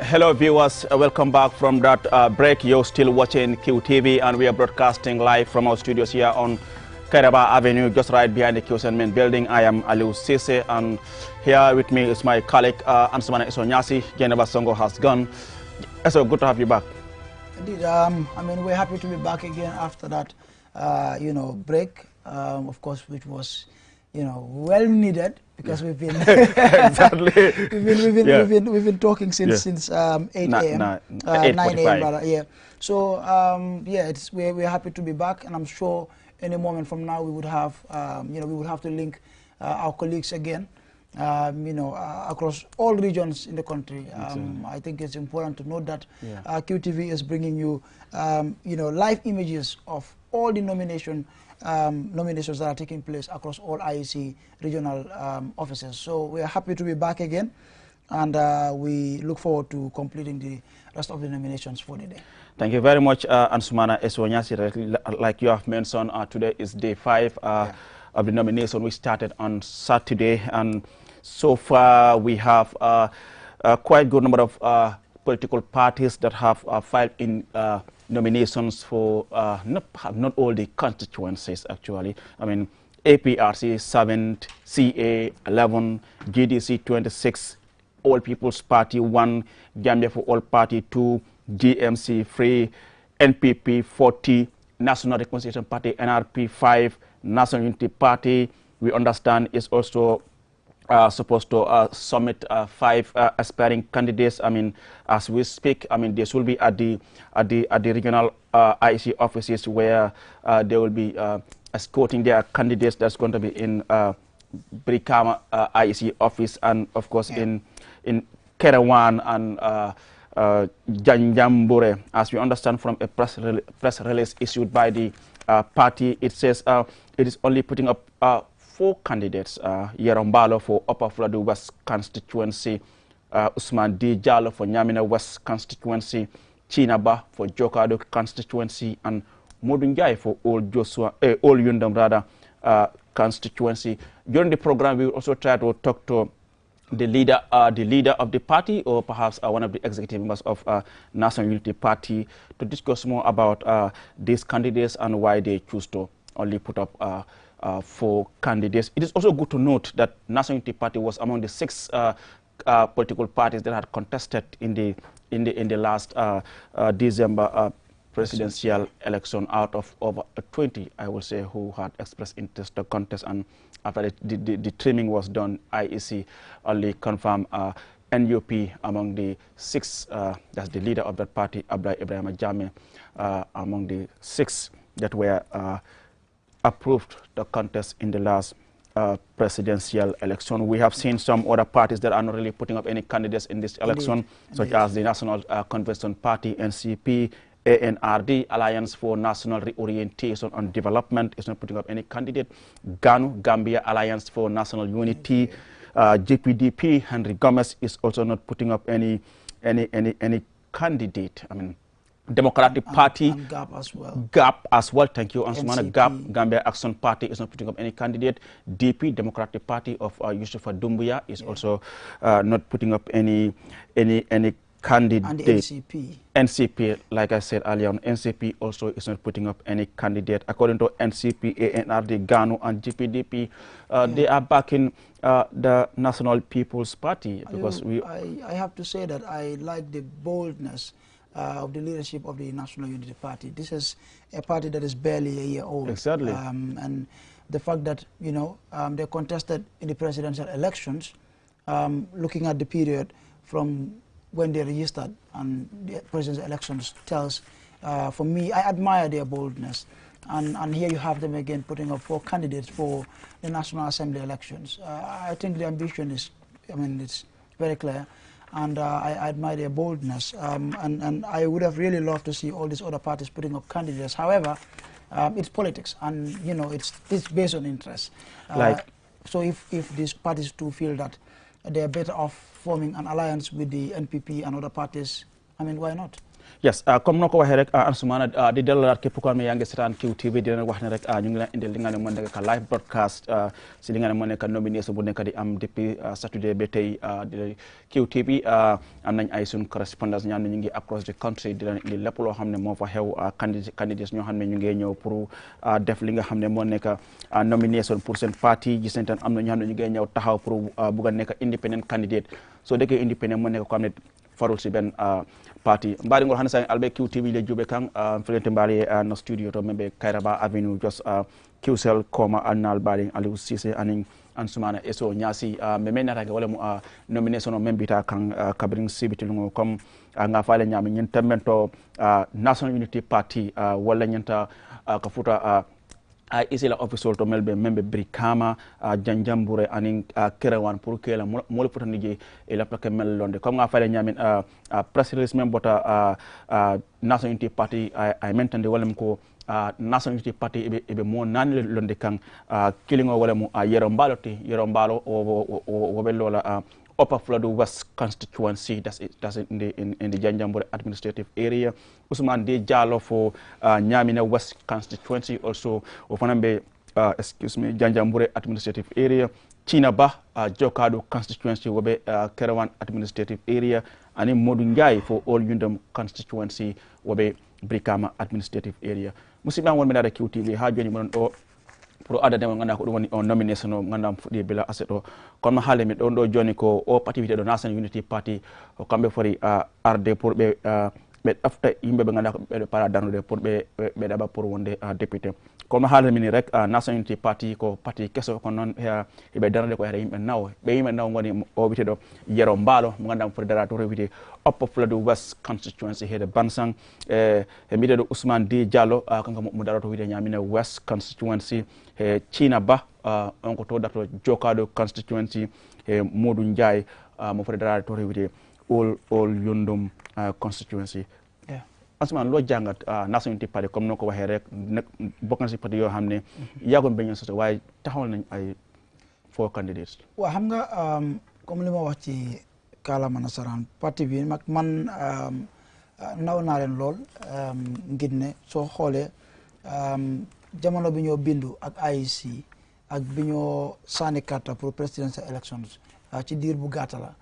Hello viewers, welcome back from that break. You're still watching QTV and we are broadcasting live from our studios here on Kairaba Avenue, just right behind the QCN main building. I am Aliou Cisse and here with me is my colleague Ansumana Esonyasi. Geneva Songo has gone. So good to have you back. Indeed, we're happy to be back again after that, break, of course, which was, well needed because we've been exactly we've been talking since 8 a.m. 9 a.m. rather. Yeah. So we're happy to be back, and I'm sure any moment from now we would have we would have to link our colleagues again. Across all regions in the country. I think it's important to note that QTV is bringing you, live images of all the nominations that are taking place across all IEC regional offices. So we are happy to be back again, and we look forward to completing the rest of the nominations for the day. Thank you very much, Ansumana Esonyasi. Like you have mentioned, today is day 5 of the nomination. We started on Saturday, and so far we have quite a good number of political parties that have filed in nominations for not all the constituencies actually. I mean, APRC 7, CA 11, GDC 26, All People's Party 1, Gambia for All Party 2, GMC 3, NPP 40, National Reconciliation Party NRP 5, National Unity Party, we understand, is also supposed to submit 5 aspiring candidates. I mean, as we speak, I mean, this will be at the regional IEC offices where they will be escorting their candidates. That's going to be in Brikama IEC office, and of course in Kerawan and Janjambure. As we understand from a press release issued by the party, it says it is only putting up 4 candidates, Yerombalo for Upper Fladu West constituency, Usman D. Jallo for Nyamina West constituency, Chinaba for Jokado constituency, and Modunjai for Old Yundam constituency. During the program, we will also try to talk to the leader of the party, or perhaps one of the executive members of National Unity Party, to discuss more about these candidates and why they choose to only put up 4 candidates. It is also good to note that National Unity Party was among the 6 political parties that had contested in the last December presidential election, out of over 20, I will say, who had expressed interest to contest. And after the trimming was done, IEC only confirmed NUP among the 6, that's the leader of that party, Abdullah Ibrahim Jammeh, among the 6 that were approved the contest in the last presidential election. We have seen some other parties that are not really putting up any candidates in this election, such as the National Convention Party, NCP, ANRD, Alliance for National Reorientation and Development, is not putting up any candidate. GANU, Gambia Alliance for National Unity, GPDP, Henry Gomez is also not putting up any candidate. I mean, Democratic Party, and GAP as well, thank you, Ansumana. GAP, Gambia Action Party, is not putting up any candidate. DP, Democratic Party of Yusufa Dumbuya, is also not putting up any candidate. And the NCP, like I said earlier on, NCP also is not putting up any candidate. According to NCP, ANRD, GANU, and GPDP, they are backing the National People's Party, because I have to say that I like the boldness of the leadership of the National Unity Party. This is a party that is barely a year old. Exactly. And the fact that, they contested in the presidential elections, looking at the period from when they registered and the presidential elections tells, for me, I admire their boldness. And here you have them again putting up 4 candidates for the National Assembly elections. I think the ambition is, it's very clear. And I admire their boldness, and I would have really loved to see all these other parties putting up candidates. However, it's politics, and it's based on interest. So if these parties do feel that they are better off forming an alliance with the NPP and other parties, why not? Yes, comme noo ko waxee rek Ansumana di delluwaat képp ko xam ne yaa ngi seetaan QTV di leen wax ne rek ñu ngi leen indil li nga ne moo nekk live broadcast si li nga ne moo nekk nomination bu nekk di am depuis Saturday ba tey di QTV am nañ ay suñ correspondance ñaan ñu ngi across the country di leen indi lépp loo xam ne moo fa xew candidates ñoo xam ne ñu ngi ñëw pour def li nga xam ne moo nekk nomination pour seen parti gis nañ tam am na ñoo xam ne ñu ngi ñëw taxaw pour bugg a nekk independent candidate soo déggee independent moo nekk ko xam ne farul si benn party mbari ngol hande sa albe QTV le jube kan felente mbari no studio to membe Kairaba Avenue just QCell koma annal bari Aliou Cissé aning Ansumana eso nyasi me menata wala mu nomination o membita kan kabrin sibitilungo comme nga faale nyami nyen tambento National Unity Party wala nyenta ka futa isila official to melbe membe Brikama janjambure anin kerewan pour que la mole potani je e la plake mel londe comme nga fale nyamin press release mem bota National Unity Party ay mentande wala ko National Unity Party ebe mo nan londe kan kilingo wala mu yero mbalo o be lola Upper Florida West constituency, that's in the Janjambure administrative area. Usman De Jalo for Nyamina West constituency, also Ofanambe, Janjambure administrative area. Chinaba, Jokado constituency, Wabe Kerawan administrative area, and in Modungai for All Yundum constituency, Wabe Brikama administrative area. Musiban one minute QTV, how do you pour ada dem ngana ko woni on nomination ngana fudi bila aseto kon ma haale mi don do joni ko o activité do National Unity Party ko kambe fori RD pour be afta yimbe be ngana ko be para danude pour be daba pour wonde député kon ma haale mi rek National Unity Party ko parti kesso ko non be danude ko yimbe naw be yimbe naw ngoni o bité do yero mbalo mo ngana pour dara to rewite Upper Florida West constituency hede Bansang e mbite do Ousmane Di Diallo kanka mo dara to wite Nyamina West constituency China Ba on ko to dato Jokado constituency Modou Ndiaye mo federal to rewite all Yundum constituency Ansumana lo jangat National Unity Party comme noko waxe rek bokk na ci parti yo xamne yagon beñu soto way taxawal nañ ay 4 candidates wa xam nga comme li ma wax ci kaalama nasaraan parti bi mag man naw naa leen lool ngir ne soo xoolee jamono bi ñoo bindu ak IEC ak bi ñoo sànni carte pour presidential elections ci diir bu gàtta la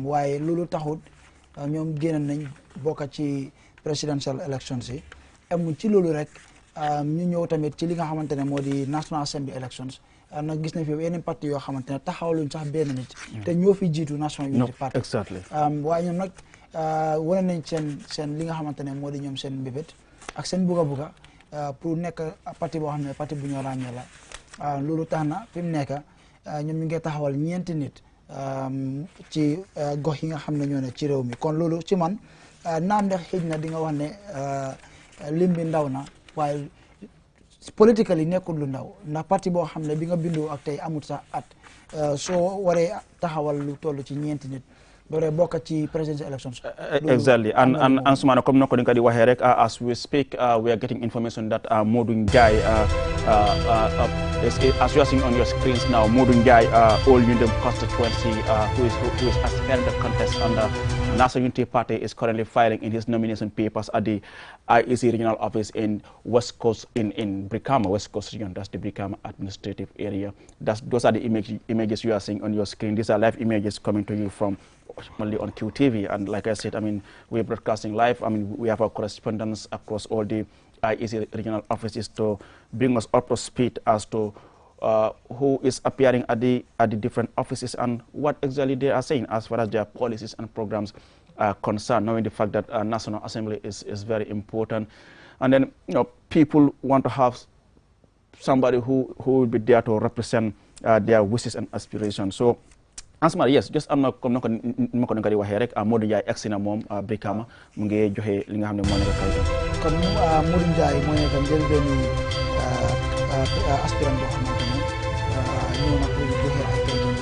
waaye loolu taxut ñoom génn nañ bokk ci presidential elections yi amuñ ci loolu rek ñu ñëw tamit ci li nga xamante ne moo di National Assembly elections nag gis nañ fi yeneen parti yoo xamante ne taxawaluñ sax benn nit te ñoo fi jiitu National Unity Party exactly waaye ñoom nag wane nañ seen li nga xamante ne moo di ñoom seen mbébét ak seen buga pour nekk parti boo xam ne parti bu ñoo ràññee la loolu tax na fi mu nekk ñoom ñu ngi taxawal 9 nit ci gox yi nga xam ne ñoo ne ci réew mi kon loolu ci man naam de xëj na di nga wax ne lim bi ndaw na waaye politically nekkul lu ndaw ndax parti boo xam ne bi nga bindoo ak tey amut sax at soo waree taxawal lu toll ci 9 nit doore bokk ci presidential elections exactly and Ansumana comme noko dinga di waxe rek as we speak we are getting information that Modou Ndiaye as you are seeing on your screens now Modou Ndiaye All Yundum constituency who is aspiring to contest under National Unity Party is currently filing in his nomination papers at the IEC regional office in West Coast in Brikama, West Coast region. That's the Brikama administrative area. Those are the images you are seeing on your screen. These are live images coming to you from only on QTV. And like I said, I mean, we're broadcasting live. I mean, we have our correspondents across all the IEC regional offices to bring us up to speed as to who is appearing at the different offices and what exactly they are saying as far as their policies and programs are concerned, knowing the fact that National Assembly is very important. And then, you know, people want to have somebody who will be there to represent their wishes and aspirations. So, Ansumana, yes, just am na comme nako nako di waxe rek Modou Ndiaye egsi na moom Brikama mu ngi joxe li nga xam ne moo nekk kay kon Modou Ndiaye moo nekk njëlbeenu aspirant boo xamante ne ñëw na pour joxe ay kayitam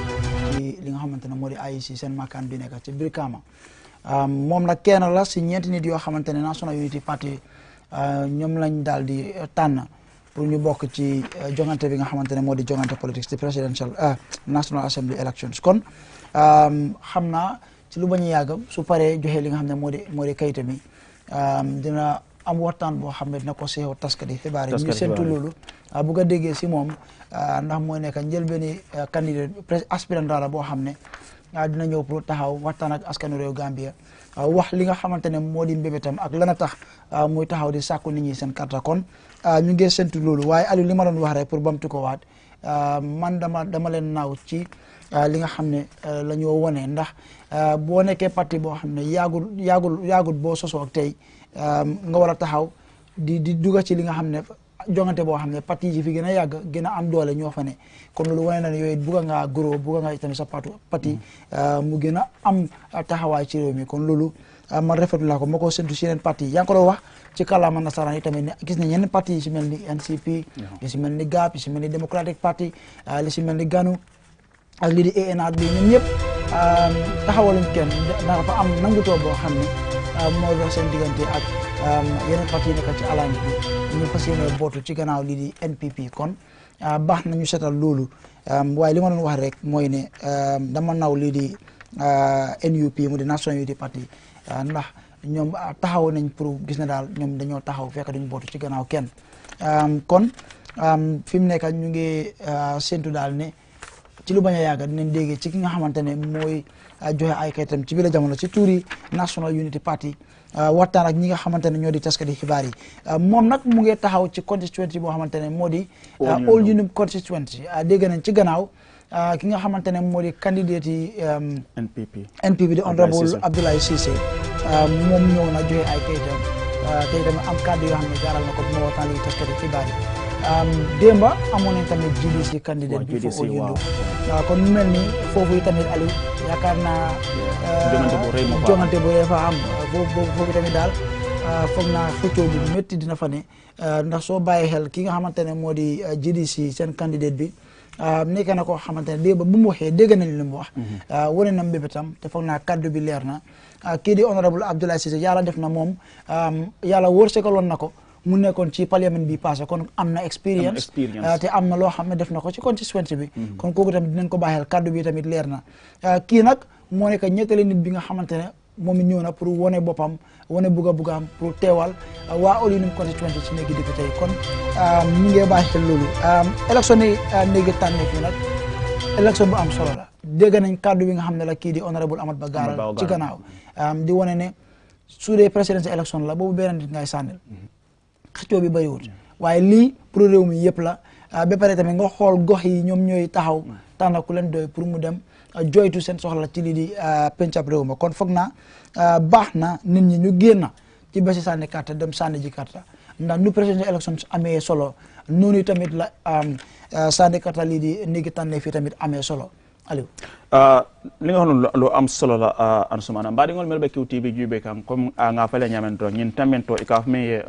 ci li nga xamante ne moo di IEC seen makaan bi nekk ci Brikama moom nag kenn la si 9 nit yoo xamante ne National Unity Party ñoom lañ daal di tànn pour ñu bokk ci jongante bi nga xamante ne moo di jongante politique ci presidential National Assembly elections kon xam naa ci lu bañ a yàgg su paree joxe li nga xam ne moo di kayita mi dina am waxtaan boo xam ne dina ko seexoo taskati xibaar yi ñu séntu loolu bu ko déggee si moom ndax mooy nekk njëlbeeni candidat aspirant la boo xam ne dina ñëw pour taxaw waxtaan ak askanu réew Gambia wax li nga xamante ne moo di mbébétam ak lana tax muy taxaw di sàkku nit ñi seen karta kon ñu ngi séntu loolu waaye Aliou li ma doon wax rek pour bamtu ko waat man dama leen naaw ci li nga xam ne la ñoo wone ndax boo nekkee parti boo xam ne yaagul boo sosoo ak tey nga war a taxaw di duga ci li nga xam ne jongante boo xam ne parti yi fi gën a yàgg gën a am doole ñoo fa ne kon loolu wane na ne yooyu bugga ngaa goro bugga nga tamit sa parti mu gën a am taxawaay ci réew mi kon loolu man rafetlu laa ko ma ko séntu si yeneen parti yi yaa ngi ko doon wax ci kàllaama nasaraan yi tamit ne gis nañ yeneen parti yi si mel ni NCP li si mel ni GAP li si mel ni Democratic Party li si mel ni GANU ak lii di ANRD bi ñun ñëpp taxawaluñ kenn dafa am nangutoo boo xam ne moo dox seen diggante ak yeneen parti yi nekk ci alliance bi ñu fas yéene bootu ci gannaaw lii di NPP kon baax na ñu seetal loolu waaye li ma doon wax rek mooy ne dama naw lii di NUP mu di National Unity Party ndax ñoom taxaw nañ pour gis na daal ñoom dañoo taxaw fekk duñ bootu ci gannaaw kenn kon fi mu nekk ñu ngi séntu daal ne ci lu bañ a yàgg dinañ dégg ci ki nga xamante ne mooy joxe ay kayitam ci biir jamono ci tuuri National Unity Party waxtaan ak ñi nga xamante ne ñoo di taskati xibaar yi moom nag mu ngi taxaw ci constituency boo xamante ne moo di All Union constituency dégg nañ ci gannaaw ki nga xamante ne moo di candidate yi NPP di honorable Abdoulaye Cissé moom ñëw na joxe ay kayitam te tamit am kàddu yoo xam ne jaaral na ko bu ma waxtaan ak taskati xibaar yi démba amoon nañ tamit GDC candidate bi foofu All Union kon mu mel ni foofu yi tamit Aliou yaakaar naa jongante bu rëy fa am foofu tamit daal foog naa xëccoo bu métti dina fa ne ndax soo bàyyi xel ki nga xamante ne moo di GDC seen candidate bi nekk na koo xamante ne démba bu mu waxee dégg nañ li mu wax wane na mbébétam te foog naa kaddu bi leer na kii di honorable Abdoulaye Cissé yàlla def na moom yàlla wërsëgaloon na ko mu nekkoon ci parlement bi passé kon am na expérience te am na loo xam ne def na ko ci constituency bi kon kooku tamit dinañ ko baaxeel kaddu bi tamit leer na kii nag moo nekk ñettali nit bi nga xamante ne moom it ñëw na pour wane boppam wane bugga pour teewal waa All Union constituency ci néegi député yi kon ñu ngi bàyyi xel loolu élection yi néegi tànne fii nag élection bu am solo la dégg nañ kaddu bi nga xam ne la kii di honorable Amat Bah gaaral ci gannaaw di wane ne su dee presidential élection la boobu benn nit ngay sànnil xëccoo bi bëriwul waaye lii pour réew mi yëpp la ba pare tamit nga xool gox yi ñoom ñooy taxaw tànn ku leen doy pour mu dem joytu seen soxla ci lii di pencab réew ma kon foog naa baax na nit ñi ñu génn ci bési sànni carte dem sànni ji carte ndax nu presidential elections amee solo noonu tamit la sànni carte lii di néegi tànne fii tamit amee solo Aliou li nga xam lo am solo la Ansumana mbaɗigol mel ɓe QTV juuɓe kam comme nga fele ñamen to ñin tamen to ikaf me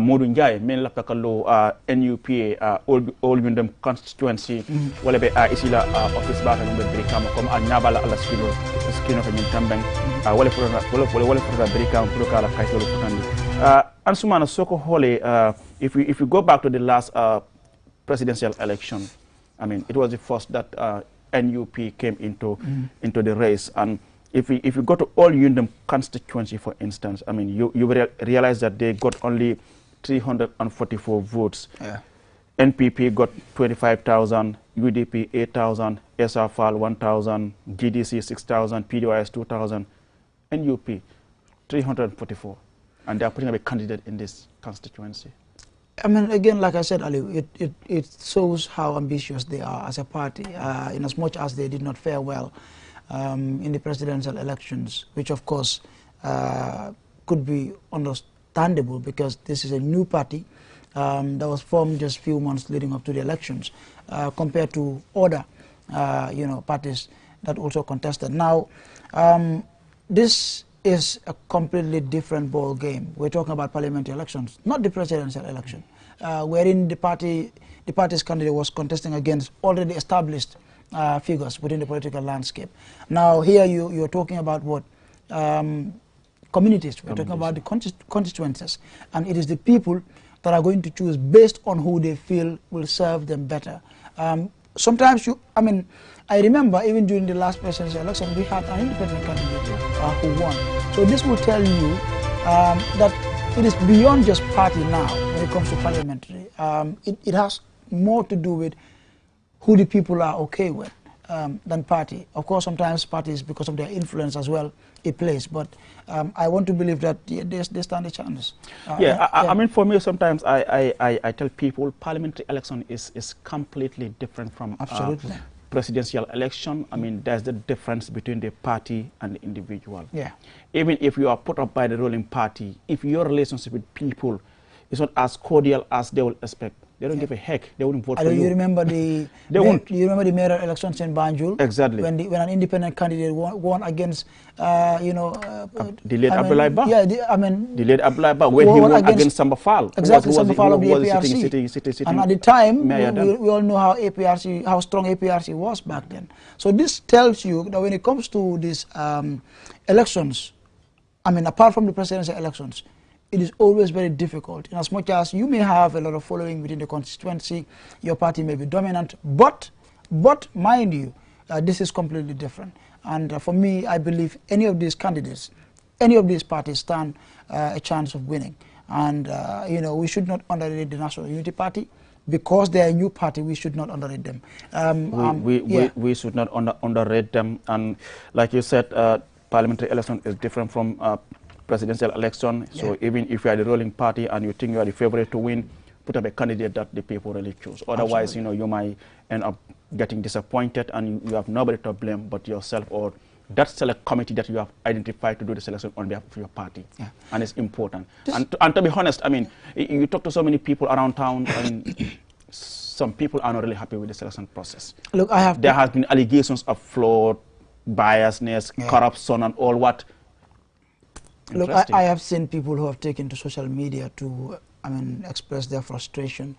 Modou Ndiaye min lafta kallo NUPA all windem constituency wala ɓe ici la office bata ɗum ɓe brikama comme a ñabala allah skino ko ñin tamben wala fotata brikama pour kala kaytolo fotandi Ansumana soko hoole if you go back to the last presidential election I mean it was the first that NUP came into the race, and if you go to All Union constituency, for instance, I mean, you realize that they got only 344 votes. Yeah. NPP got 25,000, UDP 8,000, SRFAL 1,000, GDC 6,000, PDYS 2,000, NUP 344, and they are putting up a candidate in this constituency. I mean, again, like I said, Ali, it shows how ambitious they are as a party, in as much as they did not fare well in the presidential elections, which of course could be understandable because this is a new party that was formed just a few months leading up to the elections, compared to other, parties that also contested. Now, this is a completely different ball game. We're talking about parliamentary elections, not the presidential election, wherein the party's candidate was contesting against already established figures within the political landscape. Now here you're talking about what? Communities. We're talking about the constituencies, and it is the people that are going to choose based on who they feel will serve them better. Sometimes I remember even during the last presidential election, we had an independent candidate who won. So this will tell you that it is beyond just party now when it comes to parliamentary. It has more to do with who the people are okay with than party. Of course, sometimes parties, because of their influence as well, it plays. But I want to believe that they stand a chance. I mean, for me, sometimes I tell people parliamentary election is completely different from absolutely presidential election. I mean, there's the difference between the party and the individual. Yeah. Even if you are put up by the ruling party, if your relationship with people is not as cordial as they will expect, they don't give a heck. They wouldn't vote for you. You remember the they won't. Do you remember the mayoral elections in Banjul? Exactly. When an independent candidate won against, delayed Abdoulaye Ba. Yeah, delayed Abdoulaye Ba when he won against Samba Fall. Exactly, Samba Fall of the APRC. Sitting and at the time, we all know how strong APRC was back then. So this tells you that when it comes to these elections, I mean, apart from the presidential elections, it is always very difficult. In as much as you may have a lot of following within the constituency, your party may be dominant, but mind you, this is completely different. And for me, I believe any of these candidates, any of these parties stand a chance of winning. And we should not underrate the National Unity Party. Because they are a new party, we should not underrate them. We should not underrate them. And like you said, parliamentary election is different from presidential election. So even if you are the ruling party and you think you are the favorite to win, put up a candidate that the people really choose. Otherwise, you might end up getting disappointed and you have nobody to blame but yourself or that select committee that you have identified to do the selection on behalf of your party. Yeah. And it's important. And to be honest, I mean, you talk to so many people around town and some people are not really happy with the selection process. Look, there has been allegations of fraud, biasness, corruption and all what. Look, I have seen people who have taken to social media to, express their frustration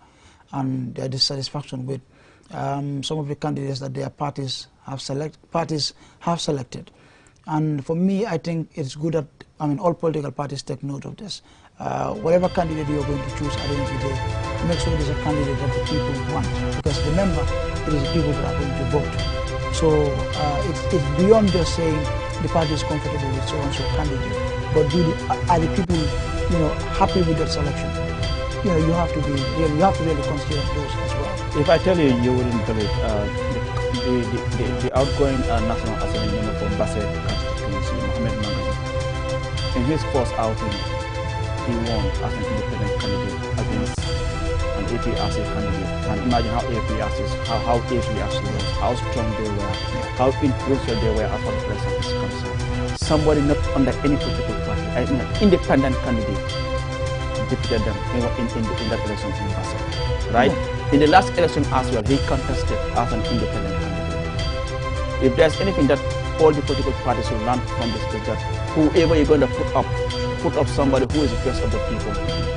and their dissatisfaction with some of the candidates that their parties have selected. And for me, I think it's good that, all political parties take note of this. Whatever candidate you're going to choose at the end of the day, make sure it is a candidate that the people want. Because remember, it is the people that are going to vote. So it's beyond just saying the party is comfortable with so-and-so candidate. But are the people, happy with that selection? You have to really consider those as well. If I tell you, you wouldn't believe the outgoing National Assembly member from Basse constituency, Mohamed Magaji, in his first outing, he won as an independent candidate against an APRC candidate. And imagine how APRC was, how strong they were, how influential they were as far as the election is concerned. Somebody not under any political party, an independent candidate, defeated them in that election in Basse, right? Yeah. In the last election as well, he contested as an independent candidate. If there's anything that all the political parties will learn from this, is that whoever you're going to put up somebody who is the best of the people.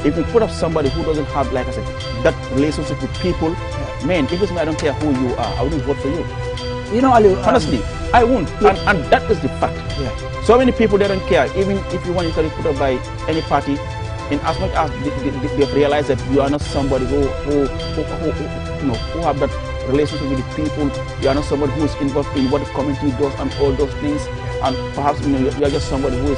If you put up somebody who doesn't have, like I said, that relationship with people, man, if it's me, I don't care who you are, I wouldn't vote for you. Ali, honestly, I won't, and that is the fact. Yeah. So many people, they don't care. Even if you want, you can be put up by any party, in as much as they've realized that you are not somebody who have that relationship with the people. You are not somebody who is involved in what the community does and all those things. And perhaps you are just somebody who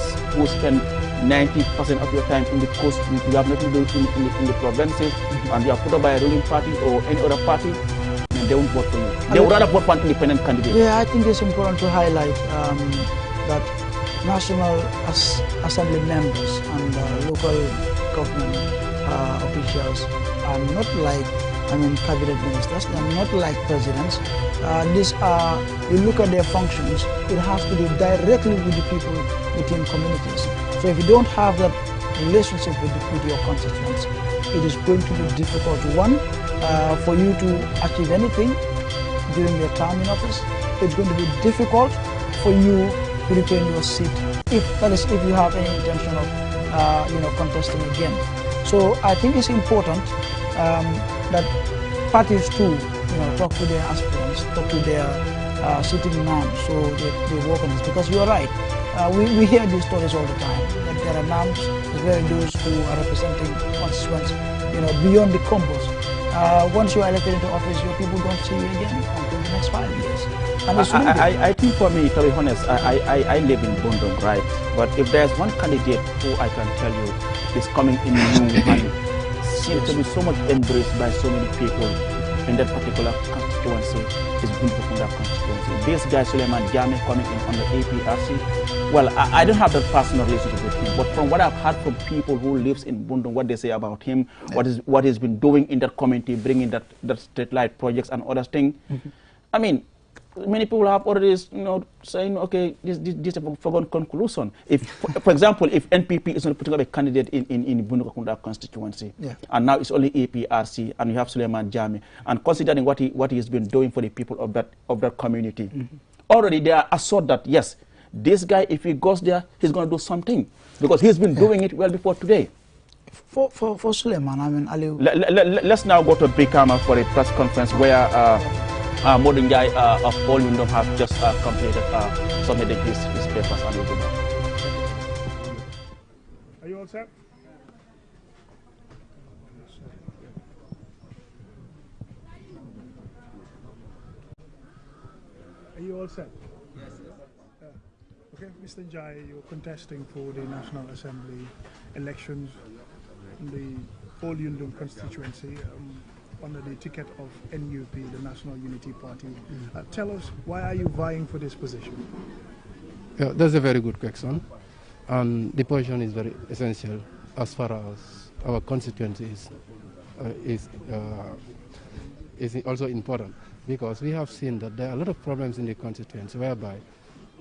spend 90% of your time in the coast. You have nothing to do in the provinces, and you are put up by a ruling party or any other party. They won't vote for you. They would rather vote for an independent candidate. Yeah, I think it's important to highlight that National Assembly members and local government officials are not like, cabinet ministers. They are not like presidents. You look at their functions, it has to do directly with the people within communities. So if you don't have that relationship with your constituents, it is going to be difficult. One, for you to achieve anything during your term in office. It's going to be difficult for you to retain your seat, if you have any intention of contesting again. So I think it's important that parties too, talk to their aspirants, talk to their sitting NAMs, so they work on this. Because you are right, we hear these stories all the time, that there are NAMs, those who are representing constituents, beyond the combos. Once you are elected into office, your people don't see you again until the next 5 years. And I think for me, to be honest, I live in Bundung, right? But if there's one candidate who I can tell you is coming in new and seems to be so much embraced by so many people in that particular constituency, is Bundung constituency. This guy, Suleiman Jame, coming in on the APRC, well, I don't have that personal relationship with him, but from what I've heard from people who lives in Bundung, what they say about him, what he's been doing in that community, bringing that street light projects and other things, I mean, many people have already, saying, okay, this is a foregone conclusion. If, for example, if NPP is not putting up a candidate in Bundung constituency, and now it's only APRC, and you have Suleiman Jame, and considering what he has been doing for the people of that community, already they are assured that yes, this guy, if he goes there, he's going to do something, because he's been doing it well before today. For Suleiman, I mean, Ali. Let's now go to Brikama for a press conference where Modern Guy of All Windom have just completed submitting his papers and we'll do that. Are you all set? Are you all set? Yes. Okay, Mr. Njai, you're contesting for the National Assembly elections in the All Windom constituency. Under the ticket of NUP, the National Unity Party. Tell us, why are you vying for this position? Yeah, that's a very good question. And the position is very essential as far as our constituency is also important, because we have seen that there are a lot of problems in the constituency whereby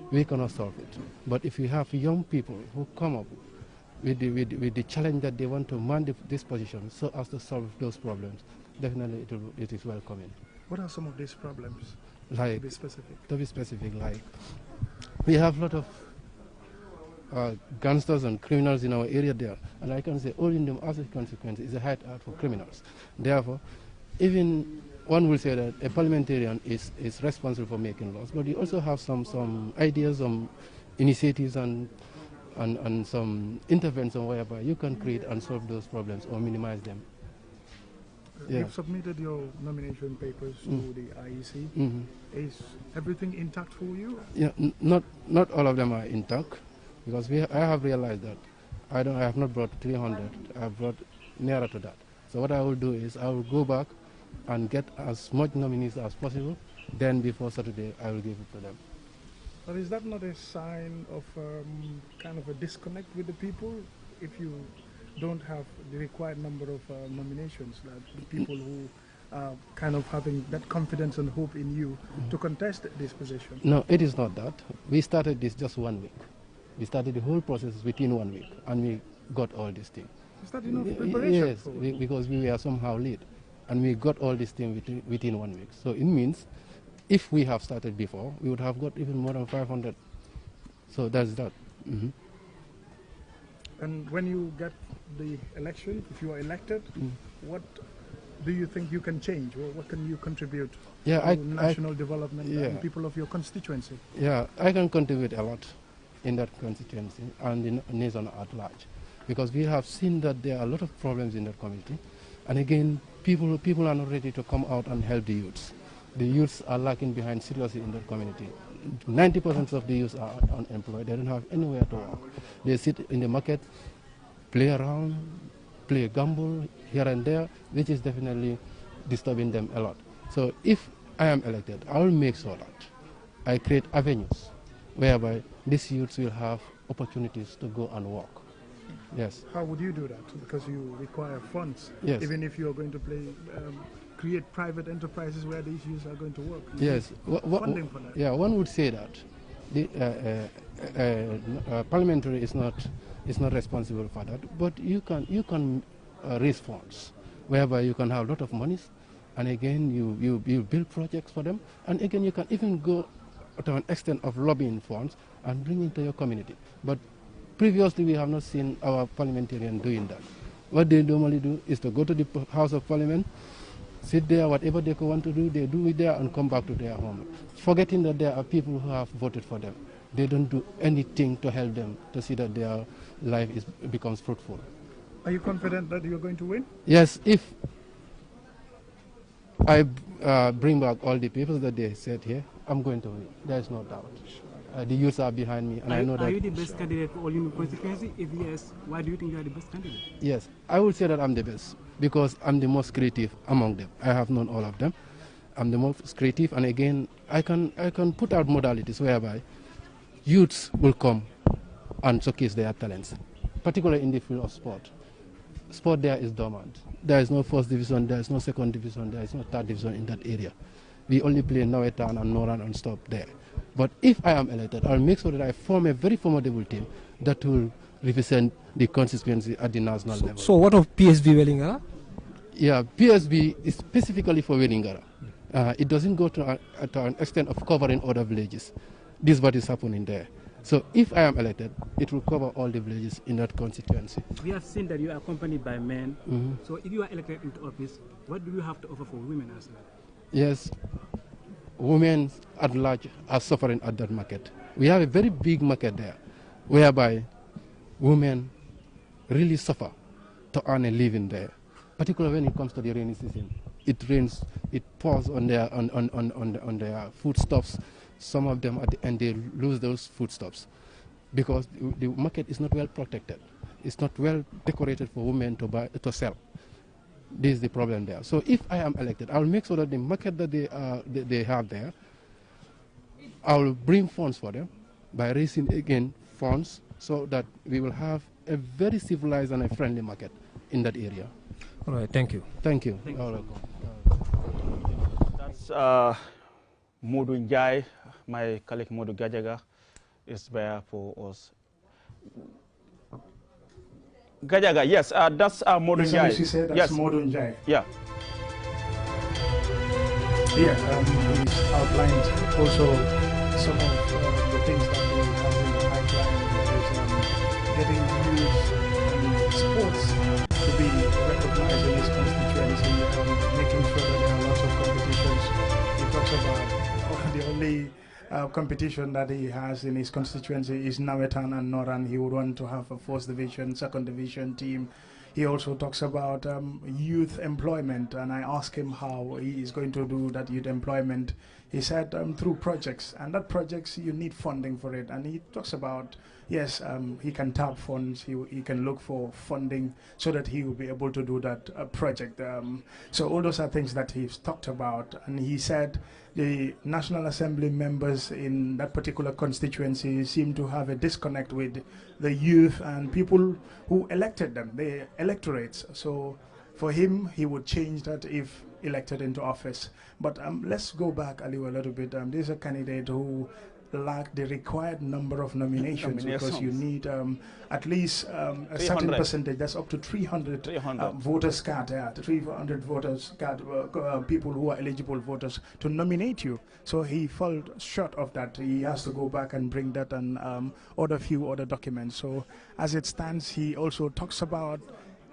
we cannot solve it. But if we have young people who come up with the challenge that they want to man this position so as to solve those problems, definitely it is welcoming. What are some of these problems? Like, to be specific, like we have a lot of gangsters and criminals in our area there, and I can say All Windom as a consequence is a hideout for criminals. Therefore, even one will say that a parliamentarian is responsible for making laws, but you also have some ideas, some initiatives and some intervention whereby you can create and solve those problems or minimize them. You've submitted your nomination papers to the IEC. Is everything intact for you? Yeah, not all of them are intact, because I have realized that I have not brought 300. I have brought nearer to that. So what I will do is I will go back and get as much nominees as possible. Then before Saturday, I will give it to them. But is that not a sign of kind of a disconnect with the people if you don't have the required number of nominations, that the people who are kind of having that confidence and hope in you to contest this position? No, it is not that. We started this just 1 week. We started the whole process within 1 week, and we got all these things. Is that enough preparation? Yes, because we were somehow late, and we got all these things within 1 week. So it means if we have started before, we would have got even more than 500. So that's that. And when you get the election, if you are elected, what do you think you can change? Or what can you contribute to national development and people of your constituency? Yeah, I can contribute a lot in that constituency and in nation at large, because we have seen that there are a lot of problems in that community. And again, people are not ready to come out and help the youths. The youths are lacking behind seriously in that community. 90% of the youths are unemployed. They don't have anywhere to work. They sit in the market, play around, play gamble here and there, which is definitely disturbing them a lot. So if I am elected, I will make sure that I create avenues whereby these youths will have opportunities to go and work. Yes. How would you do that? Because you require funds. Yes. Even if you are going to create private enterprises where these youths are going to work. Yes. Funding for that. Yeah, one would say that the parliamentary is not responsible for that, but you can raise funds whereby you can have a lot of monies, and again you build projects for them, and again you can even go to an extent of lobbying funds and bring it to your community. But previously we have not seen our parliamentarians doing that. What they normally do is to go to the House of Parliament, sit there, whatever they want to do, they do it there and come back to their home, forgetting that there are people who have voted for them. They don't do anything to help them to see that their life becomes fruitful. Are you confident that you're going to win? Yes, if I bring back all the people that they said here, I'm going to win. There is no doubt. The youths are behind me, and I know that. Are you the best candidate for all-in constituency? If yes, why do you think you are the best candidate? Yes, I would say that I'm the best because I'm the most creative among them. I have known all of them. I'm the most creative, and again, I can put out modalities whereby youths will come and showcase their talents, particularly in the field of sport. Sport there is dormant. There is no first division, there is no second division, there is no third division in that area. We only play Nawetan and Noran and stop there. But if I am elected, I'll make sure that I form a very formidable team that will represent the constituency at the national level. So what of PSB Wellingara? Yeah, PSB is specifically for Wellingara. It doesn't go to an extent of covering other villages. This is what is happening there. So if I am elected, it will cover all the villages in that constituency. We have seen that you are accompanied by men. So if you are elected into office, what do you have to offer for women as well? Yes, women at large are suffering at that market. We have a very big market there, whereby women really suffer to earn a living there, particularly when it comes to the rainy season. It rains, it pours on their foodstuffs. Some of them at the end they lose those foodstuffs because the market is not well protected. It's not well decorated for women to sell. This is the problem there. So if I am elected, I'll make sure that the market that they have there, I'll bring funds for them by raising again funds so that we will have a very civilized and a friendly market in that area. All right, thank you. Thank you. Thank you. That's Modu Njai, my colleague Modu Gajaga is there for us. Gajaga, yes, that's Modu Njai. Yes, you said that's yes. Modu Njai. Yeah. Yeah, he's outlined also some of the things that we have in the pipeline. That is getting youth and sports to be recognized in his constituency, making sure that there are lots of competitions. He talks about the only competition that he has in his constituency is Nawetan and Noran. He would want to have a first division, second division team. He also talks about youth employment, and I asked him how he is going to do that youth employment. He said through projects, and that projects you need funding for it. And he talks about, yes, he can tap funds, he can look for funding so that he will be able to do that project. So all those are things that he's talked about. And he said the National Assembly members in that particular constituency seem to have a disconnect with the youth and people who elected them, the electorates. So for him, he would change that if elected into office. But let's go back, Aliu, a little bit. There's a candidate who lacked the required number of nominations because you need at least a certain percentage, that's up to 300 voters card, 300 voters card, people who are eligible voters to nominate you. So he fell short of that. He has to go back and bring that and order a few other documents. So as it stands, he also talks about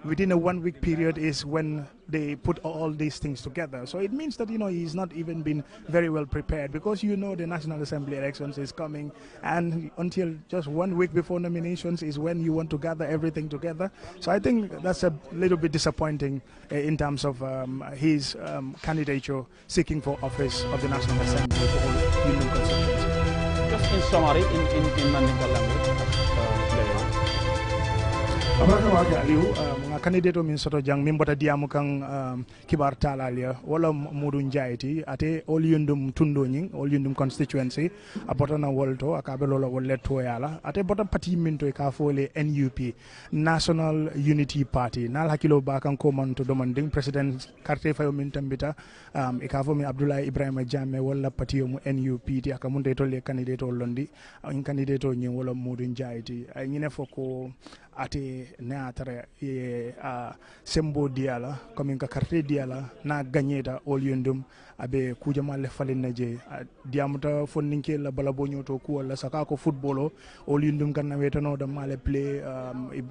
within a 1 week period is when they put all these things together. So it means that, he's not even been very well prepared because, the National Assembly elections is coming, and until just 1 week before nominations is when you want to gather everything together. So I think that's a little bit disappointing in terms of his candidature seeking for office of the National Assembly for all union constituencies. Just in summary, in Mandinka language. Abaraka Aliu, mga kandidato min soto jang min bota diamu kang kibar talalia wala Modu Njai ti ate all yundum tundo nying all yundum constituency abota na wolto akabe lolo wolle to yala ate bota parti minto ka fole NUP National Unity Party nal hakilo ba kan ko man to demanding president carte fayo min tambita e ka fo mi Abdoulaye Ibrahima Jammeh wala parti yo mu NUP ti akamunde to le candidato londi in candidato nyi wala Modu Njai ti ay nyine foko ate neatare sembo diala comme ka carte diala na gagneta all yundum abe kujama le falin je diamuta fonninke la bala bonyoto ku wala saka ko footballo all yundum kan na wetano da male play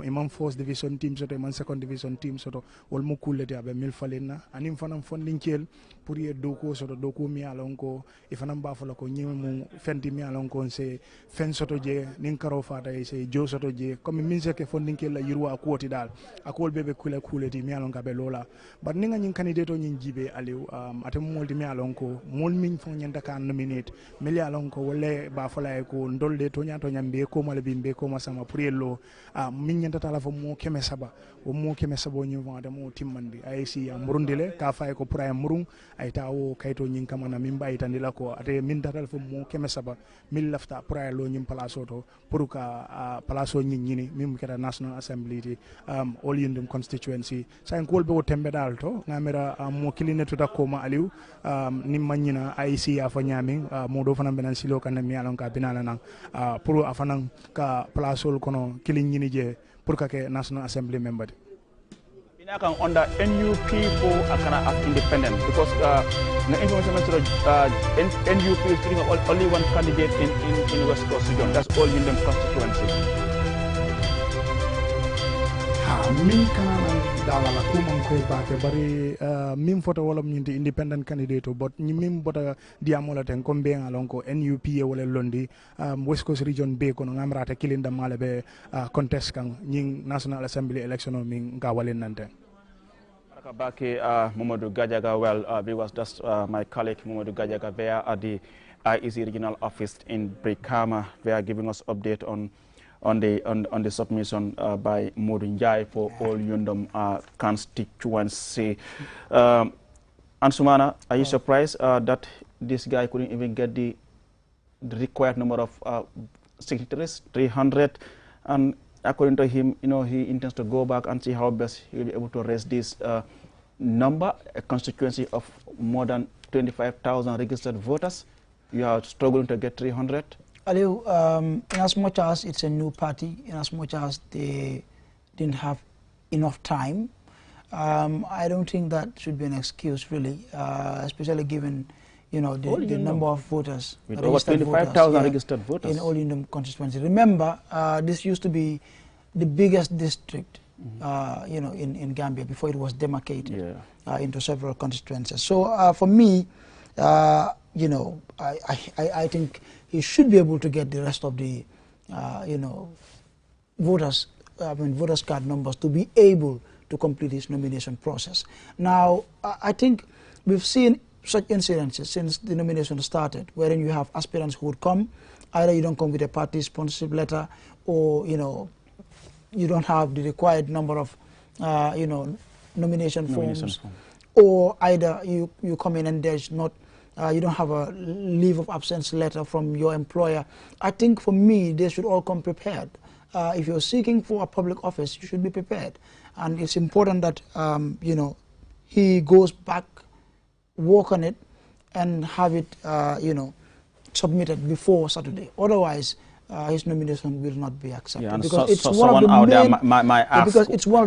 imam first division team soto imam second division team soto wol mo kulete abe mil falina anim fanam fonninkel pour ye doko soto doko mi alon ko e fanam ba fala ko nyimu fenti mi alon ko se fen soto je nin karo fata se jo soto je comme min se ke fonninkel la yirwa kuoti dal akol bebe kuleti mi alon ka be lola but ninga nyin candidate o nyin jibe aliu atem moldi mi alon ko mol min fo nyanda kan nominate mi alon ko wolle ba fala ko ndolde to nyambe ko mala bimbe ko masama pour yello min nyanda tala fo mo keme saba o mo keme sabo nyi vande mo timmandi ay si murundile ka fay ko pour ay murung ay tawo kayto nyin kamana min baytandila ko ate min datal fo mo keme saba min lafta pour ay lo nyim place oto pour ka place o nyini min keta National Assembly ti all yindum constituency sain ko be o tembe dal to ngamira mo kiline to takoma aliu ni manyina IC ya fa nyami mo do fana benan silo kan mi alon ka binana nan pour afanan ka place ol kono kilin nyini je pour ka ke National Assembly member ina kan under NUP for akana as independent because the information NUP is getting only one candidate in West Coast region. That's all in them constituency. Min kana dalala ko man koy baake bari min foto wala nyindi independent candidate but min bota diamola ten ko be ngalon ko NUP wala londi West Coast region be ko ngamrata kilinda mala be contest kan nying National Assembly election min ga walen nante Baki Mamadou Gajaga, well, because that's my colleague Mamadou Gajaga there at the IEC regional office in Brikama. They are giving us update on the submission by Modou Njai for all Yundum constituency. Ansumana, are you surprised that this guy couldn't even get the required number of signatories, 300, and according to him, he intends to go back and see how best he'll be able to raise this number, a constituency of more than 25,000 registered voters. You are struggling to get 300. Aliu, in as much as it's a new party, in as much as they didn't have enough time, I don't think that should be an excuse, really, especially given the number of voters. With over 25,000 registered voters. In all Yundum constituency. Remember, this used to be the biggest district, in Gambia before it was demarcated into several constituencies. So for me, I think he should be able to get the rest of the, voters card numbers to be able to complete his nomination process. Now, I think we've seen such incidences since the nomination started, wherein you have aspirants who would come, either you don't come with a party sponsorship letter, or you don't have the required number of nomination forms, or either you come in and there's not you don't have a leave of absence letter from your employer. I think for me they should all come prepared. If you're seeking for a public office, you should be prepared, and it's important that he goes back, work on it, and have it submitted before Saturday. Otherwise, his nomination will not be accepted, because it's one of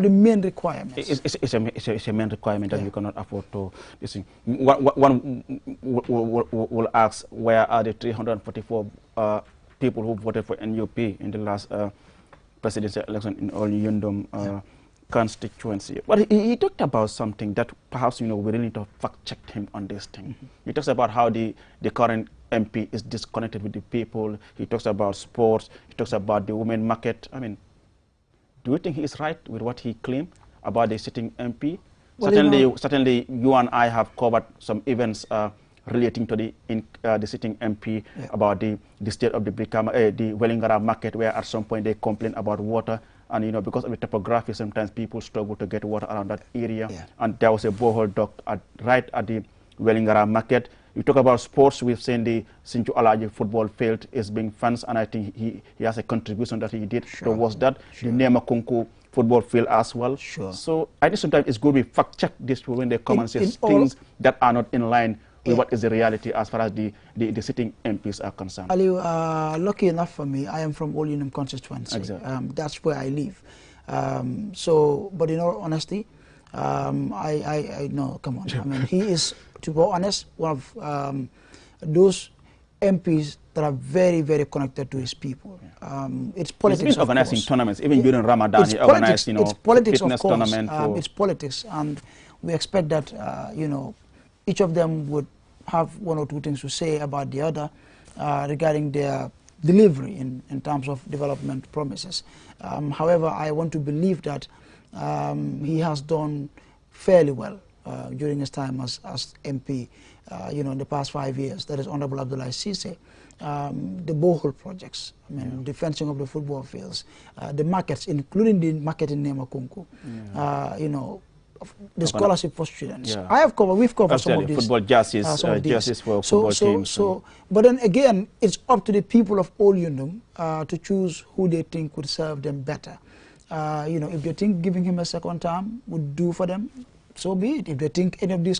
the main requirements. It's a main requirement that you cannot afford to. One will ask, where are the 344 people who voted for NUP in the last presidential election in all Yundum constituency? But he talked about something that perhaps we really need to fact check him on this thing. He talks about how the current MP is disconnected with the people. He talks about sports. He talks about the women market. I mean, do you think he is right with what he claimed about the sitting MP? Well, certainly, you and I have covered some events relating to the sitting MP about the state of the Brikama, the Wellingara market, where at some point they complain about water. And because of the topography, sometimes people struggle to get water around that area. And there was a borehole dug right at the Wellingara market. You talk about sports. We've seen the Sinju Alaji football field is being fenced, and I think he has a contribution that he did towards that. The Nema Kunku football field as well. So I think sometimes it's good to fact check this when they come and say things that are not in line with what is the reality as far as the sitting MPs are concerned. Aliu, lucky enough for me, I am from All Yundum constituency. Exactly. That's where I live. But in all honesty, I know, come on. I mean, he is, to be honest, one of those MPs that are very, very connected to his people. It's politics. He's been organizing tournaments, even during Ramadan. He organized, it's politics, fitness of course. tournament. It's politics, and we expect that, each of them would have one or two things to say about the other regarding their delivery in terms of development promises. However, I want to believe that he has done fairly well during his time as MP, in the past 5 years. That is Honorable Abdoulaye Cisse. The borehole projects, the fencing of the football fields, the markets, including the market in Nemakunku, the scholarship for students. We've covered some of these. Football jerseys for football teams. But then again, it's up to the people of Old Yundum to choose who they think would serve them better. If they think giving him a second term would do for them, so be it. If they think any of these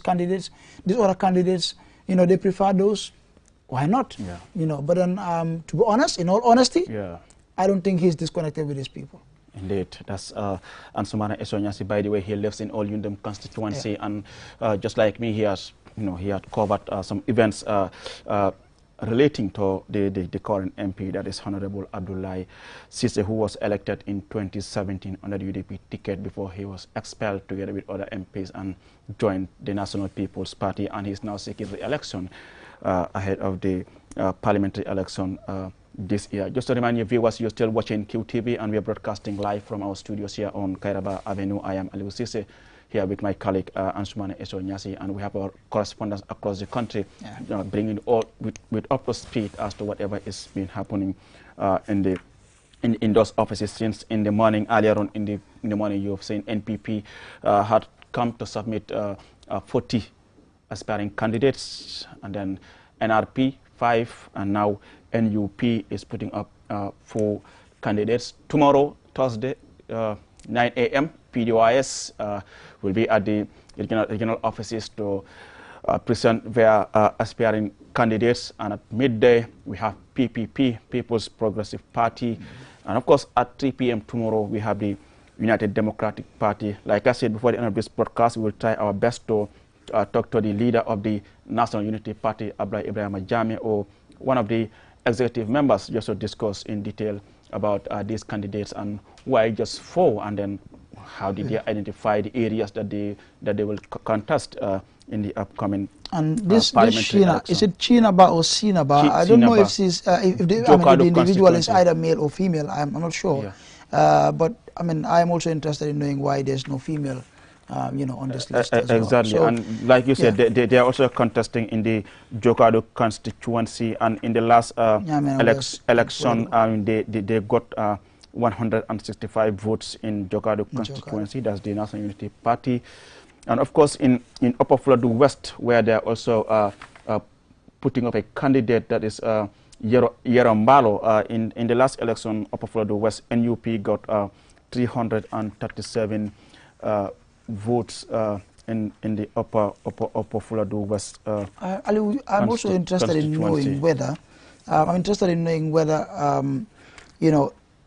other candidates, they prefer those, why not? But then, to be honest, in all honesty, I don't think he's disconnected with his people. Indeed, that's Ansumana Esonyasi. By the way, he lives in Old Yundum constituency, and just like me, he had covered some events relating to the current MP, that is Honorable Abdoulaye Cisse, who was elected in 2017 under the UDP ticket before he was expelled together with other MPs and joined the National People's Party, and he's now seeking re-election ahead of the parliamentary election this year. Just to remind you viewers, you're still watching QTV, and we are broadcasting live from our studios here on Kairaba Avenue. I am Aliou Cisse, here with my colleague Ansumana Esonyasi, and we have our correspondents across the country, bringing all with up to speed as to whatever is been happening in those offices since in the morning. Earlier on in the morning, you have seen NPP had come to submit 40 aspiring candidates, and then NRP 5, and now NUP is putting up 4 candidates. Tomorrow, Thursday, 9 a.m., PDOIS will be at the regional offices to present their aspiring candidates, and at midday we have PPP, People's Progressive Party, and of course at 3 p.m. tomorrow we have the United Democratic Party. Like I said before the end of this broadcast, we will try our best to talk to the leader of the National Unity Party, Abdoulaye Ibrahima Jammeh, or one of the executive members, just to discuss in detail about these candidates and why just 4, and then how did they identify the areas that they will contest in the upcoming this Sheena, is it Chinaba or Sinaba? I don't know if she's if the individual is either male or female. I'm not sure. But I mean, I am also interested in knowing why there's no female on this list as exactly. Well. So, and like you said, they are also contesting in the Jokado constituency, and in the last election, they got 165 votes in Jokado constituency. That's the National Unity Party. And of course, in Upper Fuladu West, where they are also putting up a candidate, that is Yerombalo. In the last election, Upper Fuladu West, NUP got 337 votes in the Upper Fuladu West. I'm also interested in knowing whether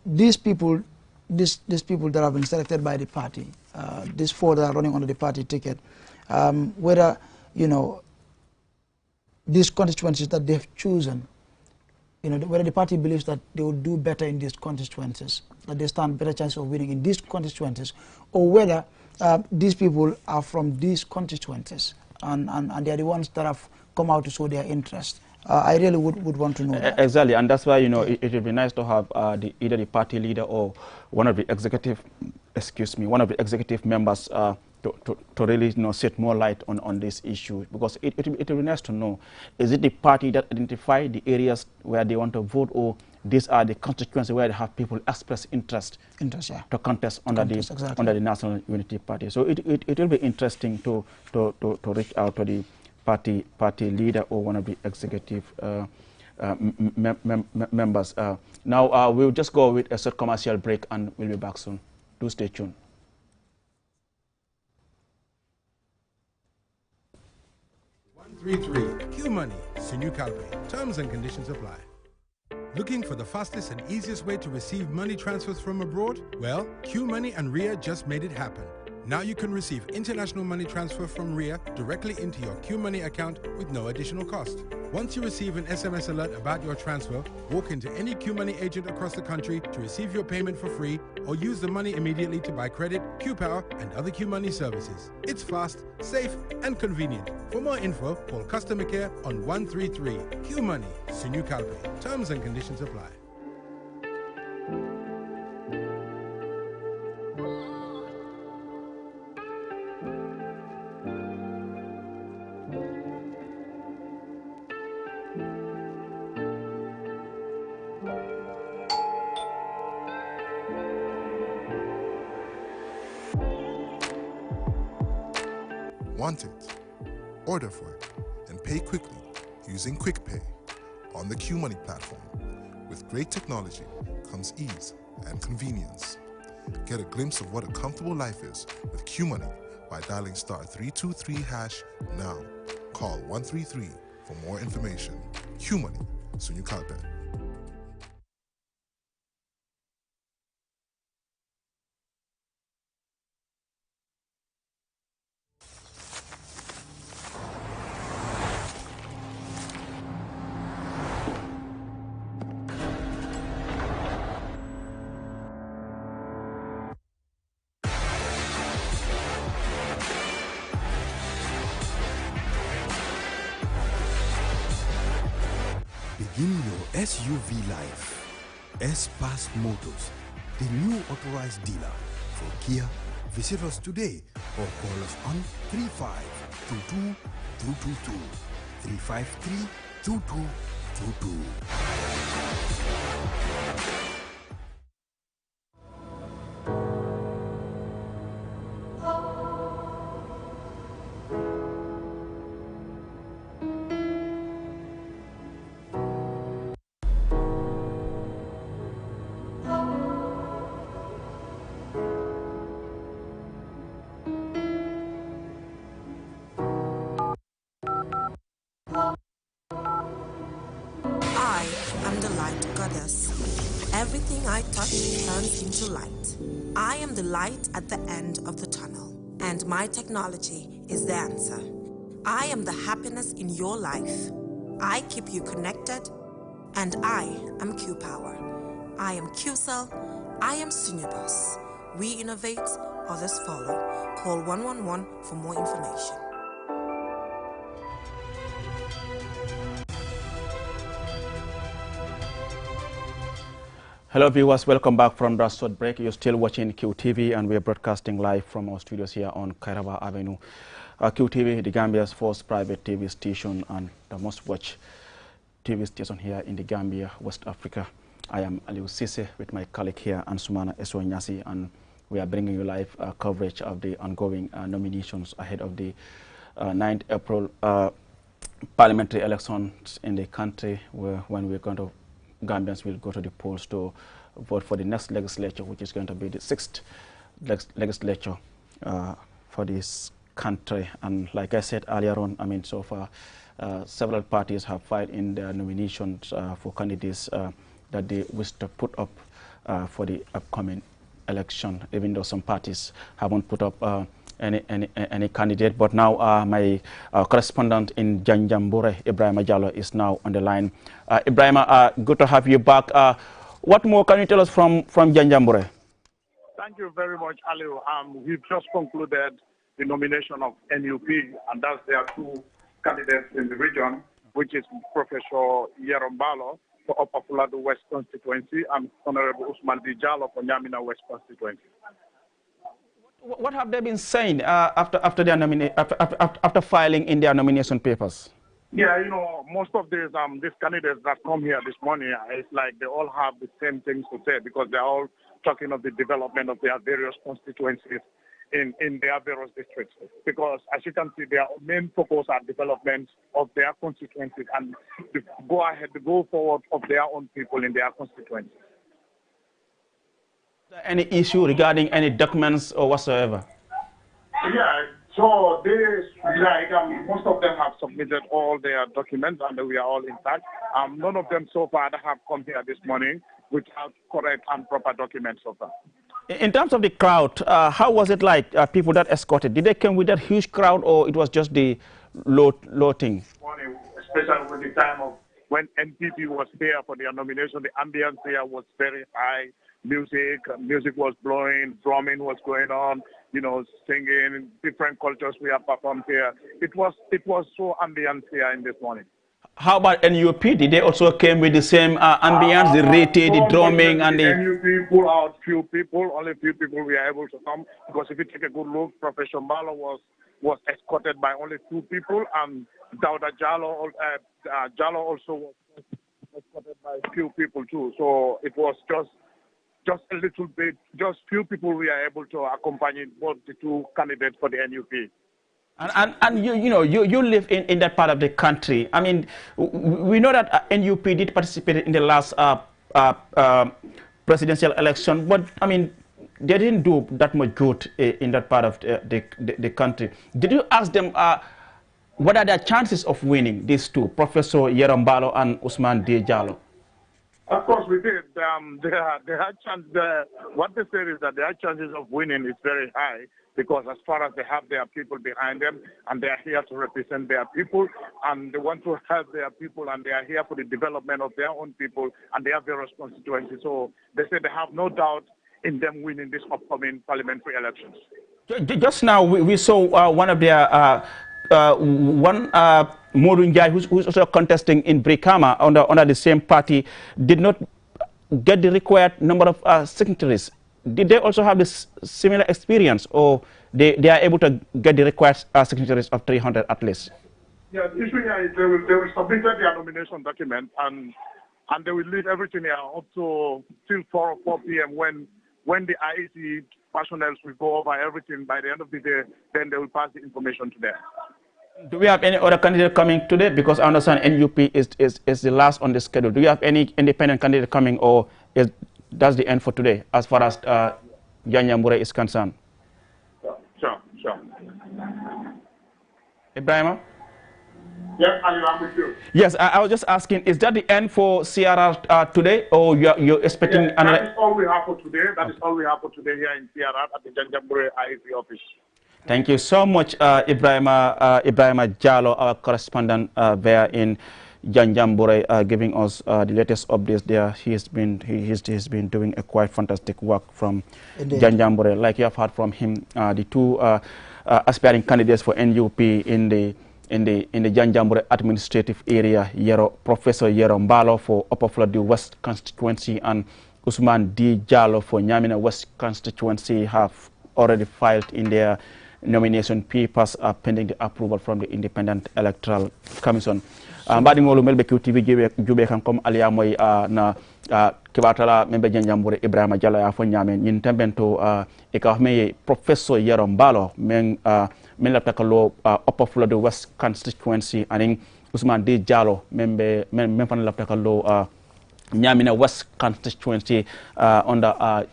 these people that have been selected by the party, these 4 that are running under the party ticket, whether these constituencies that they've chosen, whether the party believes that they will do better in these constituencies, that they stand better chance of winning in these constituencies, or whether these people are from these constituencies and they are the ones that have come out to show their interest. I really would want to know that. Exactly, and that's why it would be nice to have either the party leader or one of the executive members to really shed more light on this issue, because it would be nice to know, is it the party that identify the areas where they want to vote, or these are the constituencies where they have people express interest to contest under the National Unity Party. So it will be interesting to reach out to the party leader or one of the executive members. Now we'll just go with a short commercial break, and we'll be back soon. Do stay tuned. Q Money, Sinu Calpe. Terms and conditions apply. Looking for the fastest and easiest way to receive money transfers from abroad? Well, Q Money and RIA just made it happen. Now you can receive international money transfer from RIA directly into your Q Money account with no additional cost. Once you receive an SMS alert about your transfer, walk into any Q-Money agent across the country to receive your payment for free or use the money immediately to buy credit, Q-Power and other Q-Money services. It's fast, safe and convenient. For more info, call customer care on 133. Q-Money, Sunyu Kalpe. Terms and conditions apply. Want it? Order for it and pay quickly using QuickPay on the Q-Money platform. With great technology comes ease and convenience. Get a glimpse of what a comfortable life is with Q-Money by dialing *323# now. Call 133 for more information. Q-Money, Sunyu Kalpe. Begin your SUV life. S-Pass Motors, the new authorized dealer for Kia. Visit us today or call us on 3522-222, 353-2222. Everything I touch turns into light. I am the light at the end of the tunnel, and my technology is the answer. I am the happiness in your life. I keep you connected, and I am Q-Power. I am Q-Cell. I am Sunubus. We innovate, others follow. Call 111 for more information. Hello viewers, welcome back from the short break. You're still watching QTV and we're broadcasting live from our studios here on Kairaba Avenue. QTV, the Gambia's first private TV station and the most watched TV station here in the Gambia, West Africa. I am Aliou Sise with my colleague here, Ansumana Eswanyasi, and we are bringing you live coverage of the ongoing nominations ahead of the 9th April parliamentary elections in the country, when we're going to Gambians will go to the polls to vote for the next legislature, which is going to be the 6th legislature for this country. And like I said earlier on, I mean, so far, several parties have filed in their nominations for candidates that they wish to put up for the upcoming election, even though some parties haven't put up any candidate. But now my correspondent in Janjanbureh, Ibrahima Jallow, is now on the line. Ibrahima, good to have you back. What more can you tell us from Janjanbureh? Thank you very much, Aliou. We've just concluded the nomination of NUP, and that's their two candidates in the region, which is Professor Yerombalo for Upper Fuladu West constituency and Honorable Usman Dijalo for Nyamina West constituency. What have they been saying after filing in their nomination papers? Yeah, you know, most of these candidates that come here this morning, it's like they all have the same things to say because they're all talking of the development of their various constituencies in their various districts. Because as you can see, their main focus are development of their constituencies and the go forward of their own people in their constituencies. Any issue regarding any documents or whatsoever? Yeah, so most of them have submitted all their documents and we are all in touch. None of them so far have come here this morning without correct and proper documents so far. In terms of the crowd, how was it like, people that escorted? Did they come with that huge crowd or it was just the loading? Especially with the time of when NPP was there for their nomination, the ambience here was very high. Music was blowing, drumming was going on, you know, singing, different cultures we have performed here. It was so ambience here in this morning. How about NUP? Did they also came with the same ambience, the rate, the drumming, and the NUP pull out few people, only few people were able to come, because if you take a good look, Professor Mbalo was escorted by only 2 people, and Dauda Jallo also was escorted by a few people too. So it was just a little bit, just few people we are able to accompany both the 2 candidates for the NUP. And you live in that part of the country. I mean, we know that NUP did participate in the last presidential election, but I mean, they didn't do that much good in that part of the country. Did you ask them what are their chances of winning, these 2, Professor Yero Mbalo and Ousmane D. Jallow? Of course we did. What they said is that their chances of winning is very high, because as far as they have their people behind them, and they are here to represent their people, and they want to help their people, and they are here for the development of their own people and their various constituencies. So they say they have no doubt in them winning this upcoming parliamentary elections. Just now we saw one of their Modou Njie, who's also contesting in Brikama under the same party, did not get the required number of signatories. Did they also have this similar experience, or they are able to get the required signatories of 300 at least? Yeah, usually they will submit their nomination document, and they will leave everything here up to till 4 p.m. when the IEC personnel will go over everything. By the end of the day, then they will pass the information to them. Do we have any other candidate coming today? Because I understand NUP is the last on the schedule. Do you have any independent candidate coming, or that's the end for today as far as Janjanbureh is concerned? Sure. Ibrahima? Yes, I'm with you. Yes, I was just asking, is that the end for CRR today, or you're expecting another? That is all we have for today. That is all we have for today here in CRR at the Janjanbureh IEC office. Thank you so much, Ibrahima Jallow, our correspondent there in Janjanbureh, giving us the latest updates there. He's been doing a quite fantastic work from Janjanbureh. Like you have heard from him, the 2 aspiring candidates for NUP in the Janjanbureh administrative area, Professor Yero Mbalo for Upper Florida West constituency and Ousmane D. Jallow for Nyamina West constituency, have already filed in their nomination papers pending the approval from the Independent Electoral Commission. Mbadi ngolu melbe QTV jube kan comme aliya moy na kibatala membe Janjanbureh Ibrahima Jallow ya fo nyamen yin tembento e ka me Professor Yero Mbalo men la takalo Upper Florida West constituency aning Ousmane D. Jallow membe men fan la takalo Nyamina West constituency under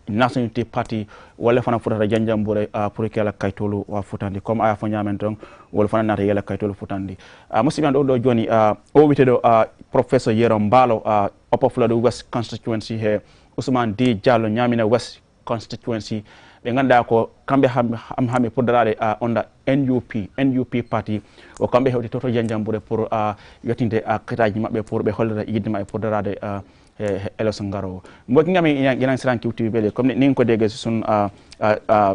National Unity Party wala fana futata Janjanbureh pour kala kaytolu wa futandi comme aya fo nyamen ton wala fana nata yela kaytolu futandi musibe do joni o witedo Professor Yero Mbalo Upper Florida West constituency he Ousmane D. Jallow Nyamina West constituency be ganda ko kambe ham pour darade under NUP party o kambe hewti toto Janjanbureh pour yotinde kataji mabbe pour be hollata yidma pour darade élection ngaro mboki ngami yenang siran kiwti bele comme ni ko dégg sun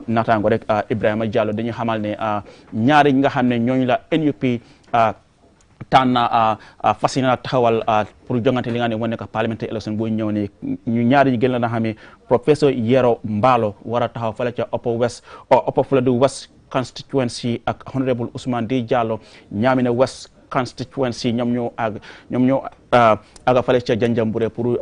natango rek Ibrahima Jallow dañu xamal ne ñaari nga xamne ñooñu la NUP tanna fasina taxawal pour jongante li nga ne wone ka parliamentary election bo ñëw ne ñu ñaari ñu gën la xamé Professor Yero Mbalo wara taxaw fala ci Upper Florida West constituency ak Honorable Ousmane D. Jallow Nyamina West constituency ñom ñoo aga fale ci Janjanbureh pour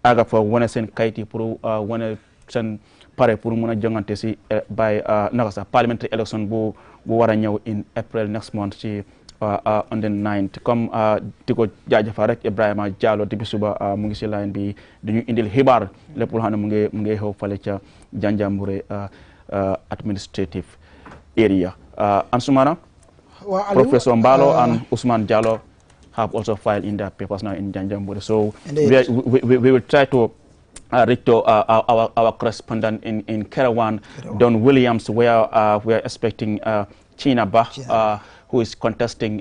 aga fa wone sen kayti pour wone sen pare pour mëna jongante ci by naka sa parliamentary election bu wara ñëw in April next month ci on the 9th comme diko jaajefa rek Ibrahima Jallow depuis suba mu ngi ci line bi dañu indil xibaar lepp lu xamne mu ngi xew fale ci Janjanbureh administrative area Ansumana Professor Mbalo and Ousmane Jallow have also filed in their papers now in Janjanbureh. So we will try to reach to our correspondent in Kerawan, Don Williams, where we are expecting China Bah, who is contesting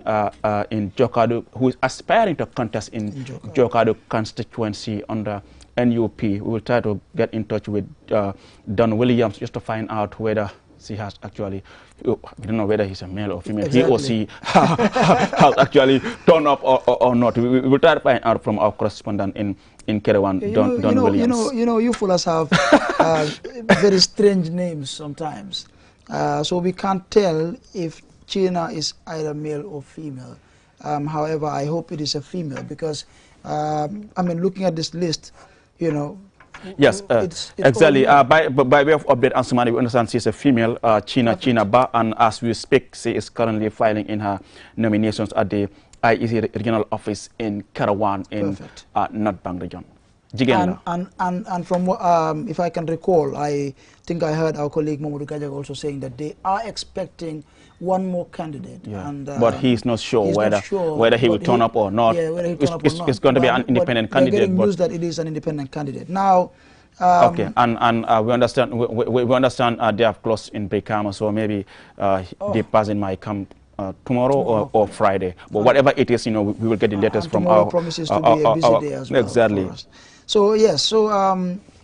in Jokadu, who is aspiring to contest in Jokadu constituency under NUP. We will try to get in touch with Don Williams just to find out whether she has actually, we don't know whether he's a male or female, he or she has actually turned up or not. We will try to find out from our correspondent in Kerewan, Don Williams. You fellas have very strange names sometimes. So we can't tell if China is either male or female. However, I hope it is a female because, I mean, looking at this list, you know. Yes, it's exactly. By way of update, Ansumani, we understand she's a female, China Ba, and as we speak, she is currently filing in her nominations at the IEC regional office in Kerewan in North Bank region. And from if I can recall, I think I heard our colleague Mamadou Kajak also saying that they are expecting one more candidate. Yeah. And, but he's not sure whether he will turn up or not. Yeah, whether he turn up or not. It's going to be an independent candidate. They're getting news that it is an independent candidate. Now, okay, and we understand they have closed in Brikama, so maybe the person might come tomorrow or Friday. But whatever it is, you know, we will get the letters from our promises to be a busy day as well. Exactly. So yes,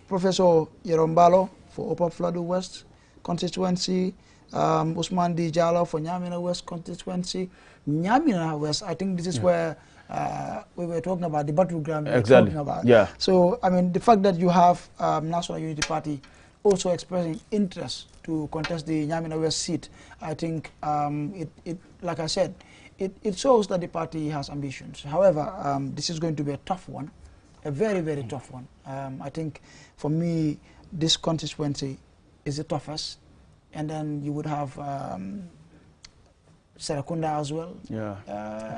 Professor Yerombalo for Upper Fladu West constituency, Usman D. Jallow for Nyamina West constituency. Nyamina West, I think this is where we were talking about the battleground we were talking about. Yeah. So, I mean, the fact that you have National Unity Party also expressing interest to contest the Nyamina West seat, I think like I said, it shows that the party has ambitions. However, this is going to be a tough one, a very, very tough one. I think for me, this constituency is the toughest. And then you would have Serakunda as well. Yeah.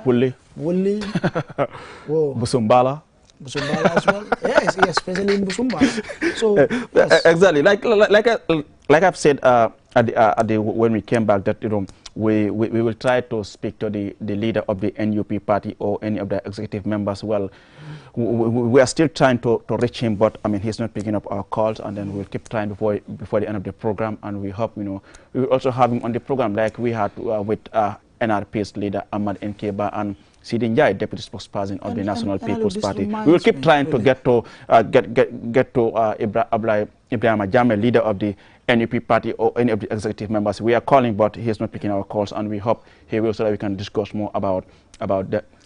Wuli. Whoa. Busumbala. Busumbala as well. Yes, especially in Busumbala. So yes. Exactly. Like I've said when we came back, that we will try to speak to the leader of the NUP party or any of the executive members. Well, we are still trying to reach him, but I mean he's not picking up our calls, and then we'll keep trying before the end of the program, and we hope we will also have him on the program like we had with NRP's leader Ahmad Nkeba and Sidi Njai, deputy spokesperson of the National People's Party. We will keep trying to get to Ibrahim Jame, leader of the NUP party or any of the executive members. We are calling, but he is not picking our calls, and we hope he will, so that we can discuss more about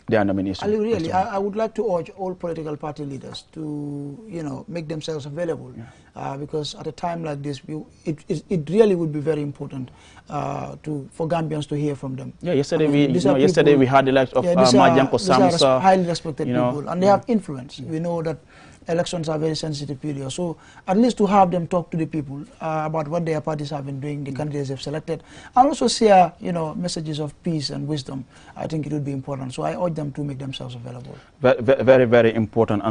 their nomination. Really, I would like to urge all political party leaders to, make themselves available, because at a time like this, it really would be very important for Gambians to hear from them. Yeah, yesterday we had the likes of Majanko Samsa. These are highly respected people, and they have influence. We know that elections are very sensitive period, so at least to have them talk to the people about what their parties have been doing, the candidates they've selected, and also share, messages of peace and wisdom. I think it would be important. So I urge them to make themselves available. Very, very important.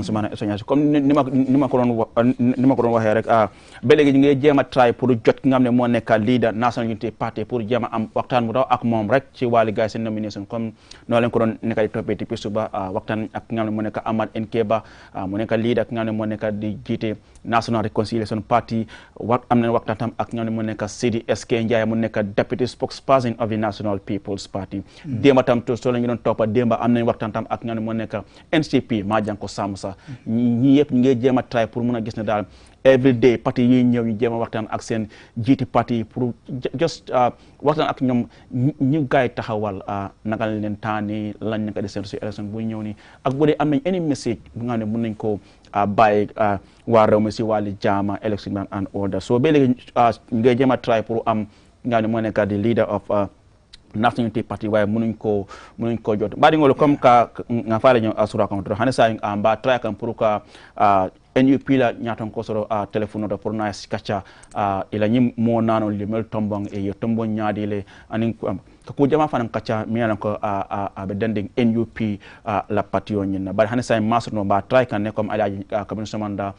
Comme nima ko don waxe rek ba legi ñu ngi jéma try pour jot ki nga xamne mo nekk leader National Unity Party pour jéma am waxtaan bu daw ak mom rek ci wali gaay sen nomination comme no leen ko don nekk di topé depuis suba waxtaan ak nga xamne mo nekk Ahmad Nkeba mo nekk leader ak nga xamne mo nekk di jité National Reconciliation Party am na waxtaan tam ak nga xamne mo nekk Sidi SK Njie mo nekk deputy spokesperson of the National People's Party. Demba tam to so lañu don toppa demba am nañ waxtaan tam ak nga xamne mo nekk NCP Majanko Samsa. ñi yépp ñu ngi jéma try pour mëna gis ne daal every day parti yi ñëw ñu jéma waxtaan ak seen jiiti parti pour just waxtaan ak ñoom ñu gaay taxawal naka leen taani lañ naka di seen ci élection bu ñëw ni ak bu dee am nañ any message bu nga ne mën nañ ko bàyyi waa réew mi si wàllu jaama election and order. So ba léegi nga jéma try pour am nga ne moo nekk di leader of National Unity Party waaye mënuñ ko jot mbaɗi ngol comme ka nga faale ñoo asura kam to hane sa mba try kam pour ka NUP la ñaton ko soro téléphone do pour na skacha ila ñim mo nanon li mel tombong e yo tombon ñaadi le anin ko jama fanan kacha mi yalan ko be dending NUP la parti on ñina bari hane sa masur no ba try kan ne comme alaji kabin somanda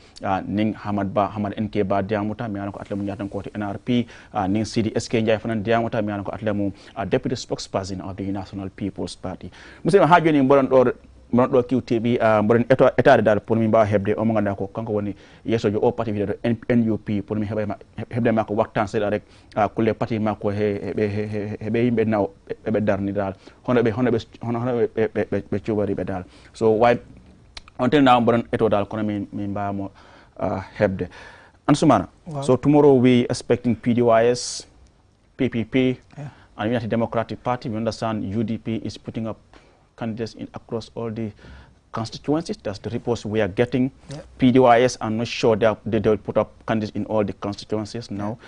ning Hamad Nkeba diamuta mi yalan ko atlemu ñaton ko NRP ning Sidi SK Njie fanan diamuta mi yalan ko atlemu deputy spokesperson of the National People's Party. Musidɓe ha joni mboɗon ɗo mon do QTB mon état dal pour mi ba hebde o mo ngana ko kanko woni yeso jo o parti video NUP pour mi hebde mako waxtan se rek kulle parti mako hebe yimbe naw be darni dal hono be ciubari be dal so why until now bon eto dal kono mi ba mo hebde Ansumana. Wow. So tomorrow we expecting PDYS, PPP, and United Democratic Party. We understand UDP is putting up candidates in across all the constituencies. That's the reports we are getting. PDYS, I'm not sure they will put up candidates in all the constituencies now.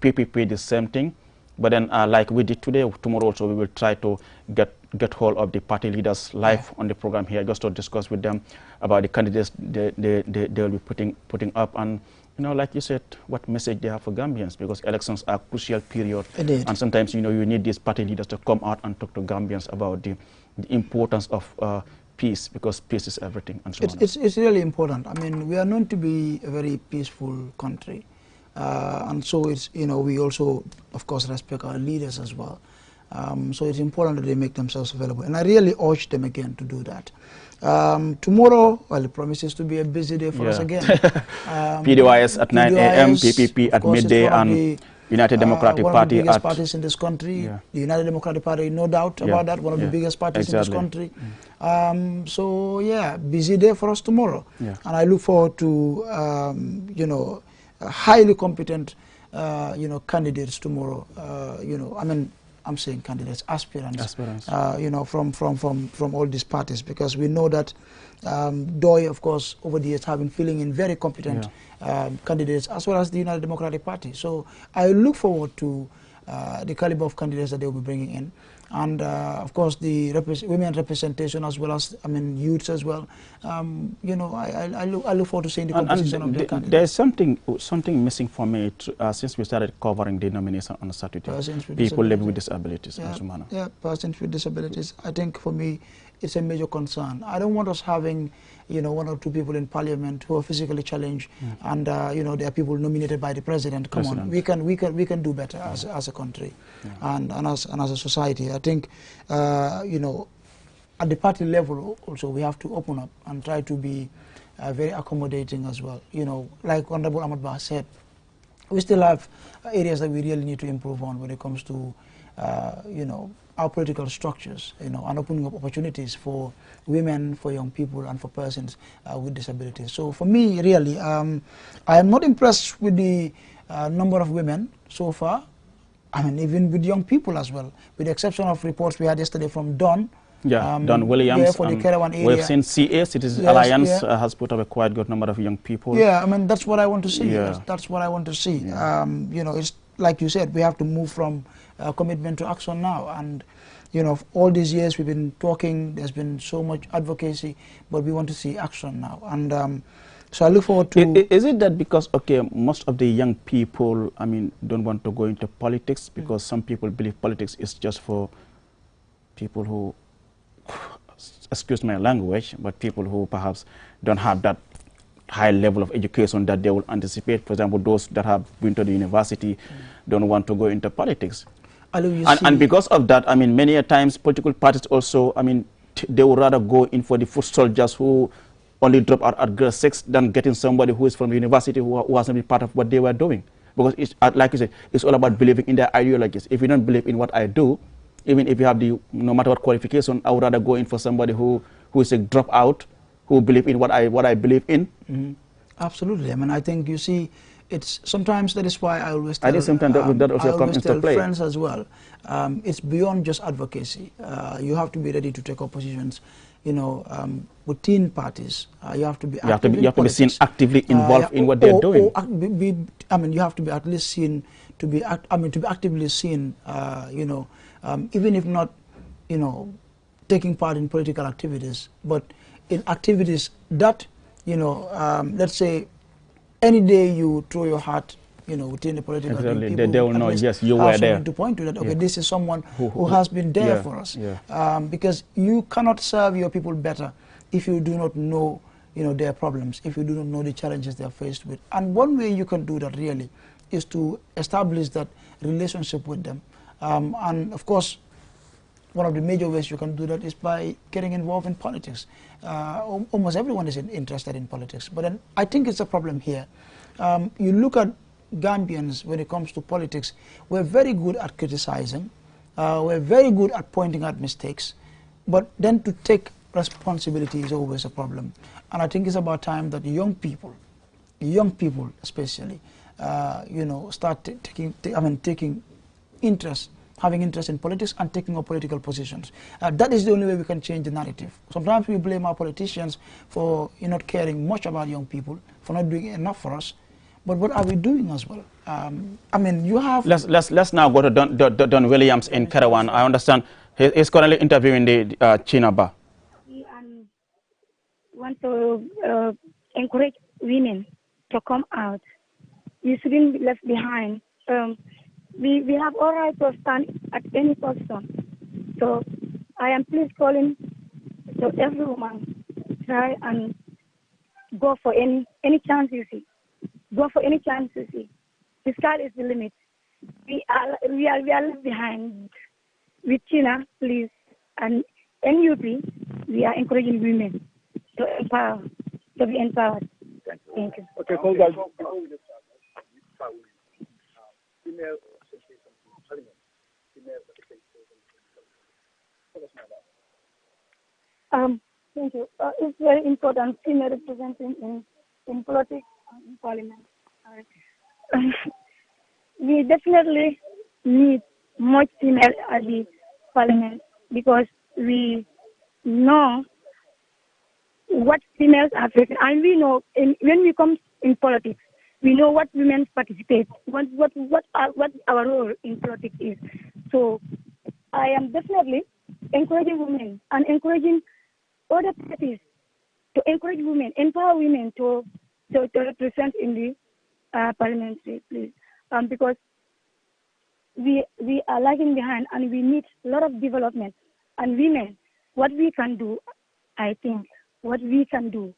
PPP, the same thing. But then, like we did today, tomorrow also we will try to get hold of the party leaders live on the program here, just to discuss with them about the candidates they will be putting up, and you know, like you said, what message they have for Gambians, because elections are a crucial period. Indeed. And sometimes, you know, you need these party leaders to come out and talk to Gambians about the importance of peace, because peace is everything. And so it's really important. I mean, we are known to be a very peaceful country. And so it's, you know, we also, of course, respect our leaders as well. So it's important that they make themselves available. And I really urge them again to do that. Tomorrow, well, it promises to be a busy day for us again. PDYS at 9 a.m., PPP at midday, and United Democratic Party one of the biggest parties in this country. The United Democratic Party, no doubt about that, one of the biggest parties in this country. So, yeah, busy day for us tomorrow. And I look forward to, you know, highly competent, you know, candidates tomorrow. You know, I mean, I'm saying candidates, aspirants. You know, from all these parties, because we know that DOI, of course, over the years have been filling in very competent candidates, as well as the United Democratic Party. So I look forward to the caliber of candidates that they will be bringing in. And of course, the women representation, as well as, I mean, youths as well. You know, I look forward to seeing the composition of the candidates. There's something missing for me since we started covering the nomination on Saturday. People living with disabilities. Persons with disabilities. I think for me, it's a major concern. I don't want us having, you know, one or two people in parliament who are physically challenged, and you know, there are people nominated by the president. Come on, we can do better as a country, and as a society. I think, you know, at the party level also we have to open up and try to be very accommodating as well. You know, like Honorable Ahmad Bah said, we still have areas that we really need to improve on when it comes to, you know, our political structures, you know, and opening up opportunities for women, for young people, and for persons with disabilities. So for me, really, I am not impressed with the number of women so far. I mean, even with young people as well, with the exception of reports we had yesterday from Don. Don Williams. For the Kerewan area. We've seen CA, Citizens Alliance, has put up a quite good number of young people. I mean, that's what I want to see. That's what I want to see. You know, it's like you said, we have to move from commitment to action now. And, you know, all these years we've been talking, there's been so much advocacy, but we want to see action now. And so I look forward to... Is it that because, okay, most of the young people, I mean, don't want to go into politics because some people believe politics is just for people who, excuse my language, but people who perhaps don't have that high level of education that they will anticipate. For example, those that have been to the university don't want to go into politics. And because of that, I mean, many a times political parties also, I mean, they would rather go in for the foot soldiers who only drop out at grade 6 than getting somebody who is from the university who hasn't been part of what they were doing. Because it's, like you said, it's all about believing in their ideologies. If you don't believe in what I do, even if you have the, no matter what qualification, I would rather go in for somebody who is a dropout, who believe in what I believe in. Absolutely. I mean, I think you see, it's sometimes that is why I always tell, that also comes into play. Friends as well. It's beyond just advocacy. You have to be ready to take up positions. You know, within parties, you have to be. You have to be seen actively involved in what they're doing. I mean, you have to be at least seen to be. To be actively seen. You know, even if not, you know, taking part in political activities, but in activities that, you know, let's say, any day you throw your hat, you know, within the political people, they will know, yes, you were there. To point to that, okay, this is someone who has been there for us. Because you cannot serve your people better if you do not know, you know, their problems, if you do not know the challenges they are faced with. And one way you can do that really is to establish that relationship with them. And of course, one of the major ways you can do that is by getting involved in politics. Almost everyone is interested in politics, but then I think it's a problem here. You look at Gambians when it comes to politics, we're very good at criticizing, we're very good at pointing out mistakes, but then to take responsibility is always a problem. And I think it's about time that young people especially, you know, start taking interest, having interest in politics and taking up political positions. That is the only way we can change the narrative. Sometimes we blame our politicians for not caring much about young people, for not doing enough for us. But what are we doing as well? I mean, you have... Let's now go to Don Williams in Karawan. I understand he's currently interviewing the Chinaba. We want to encourage women to come out. You shouldn't be left behind. We have all right to stand at any position. So I am please calling to every woman, try and go for any chance you see. Go for any chance you see. The sky is the limit. We are left behind. With China, please, and NUP, we are encouraging women to empower, to be empowered. Thank you. Okay, call guys. Thank you. It's very important, female representing in politics and in parliament. We definitely need much female at the parliament because we know what females are facing, and we know when we come in politics, we know what women participate, what our role in politics is. So I am definitely encouraging women and encouraging other parties to encourage women, empower women to represent in the parliamentary, please, because we are lagging behind and we need a lot of development. And women, what we can do, I think, what we can do,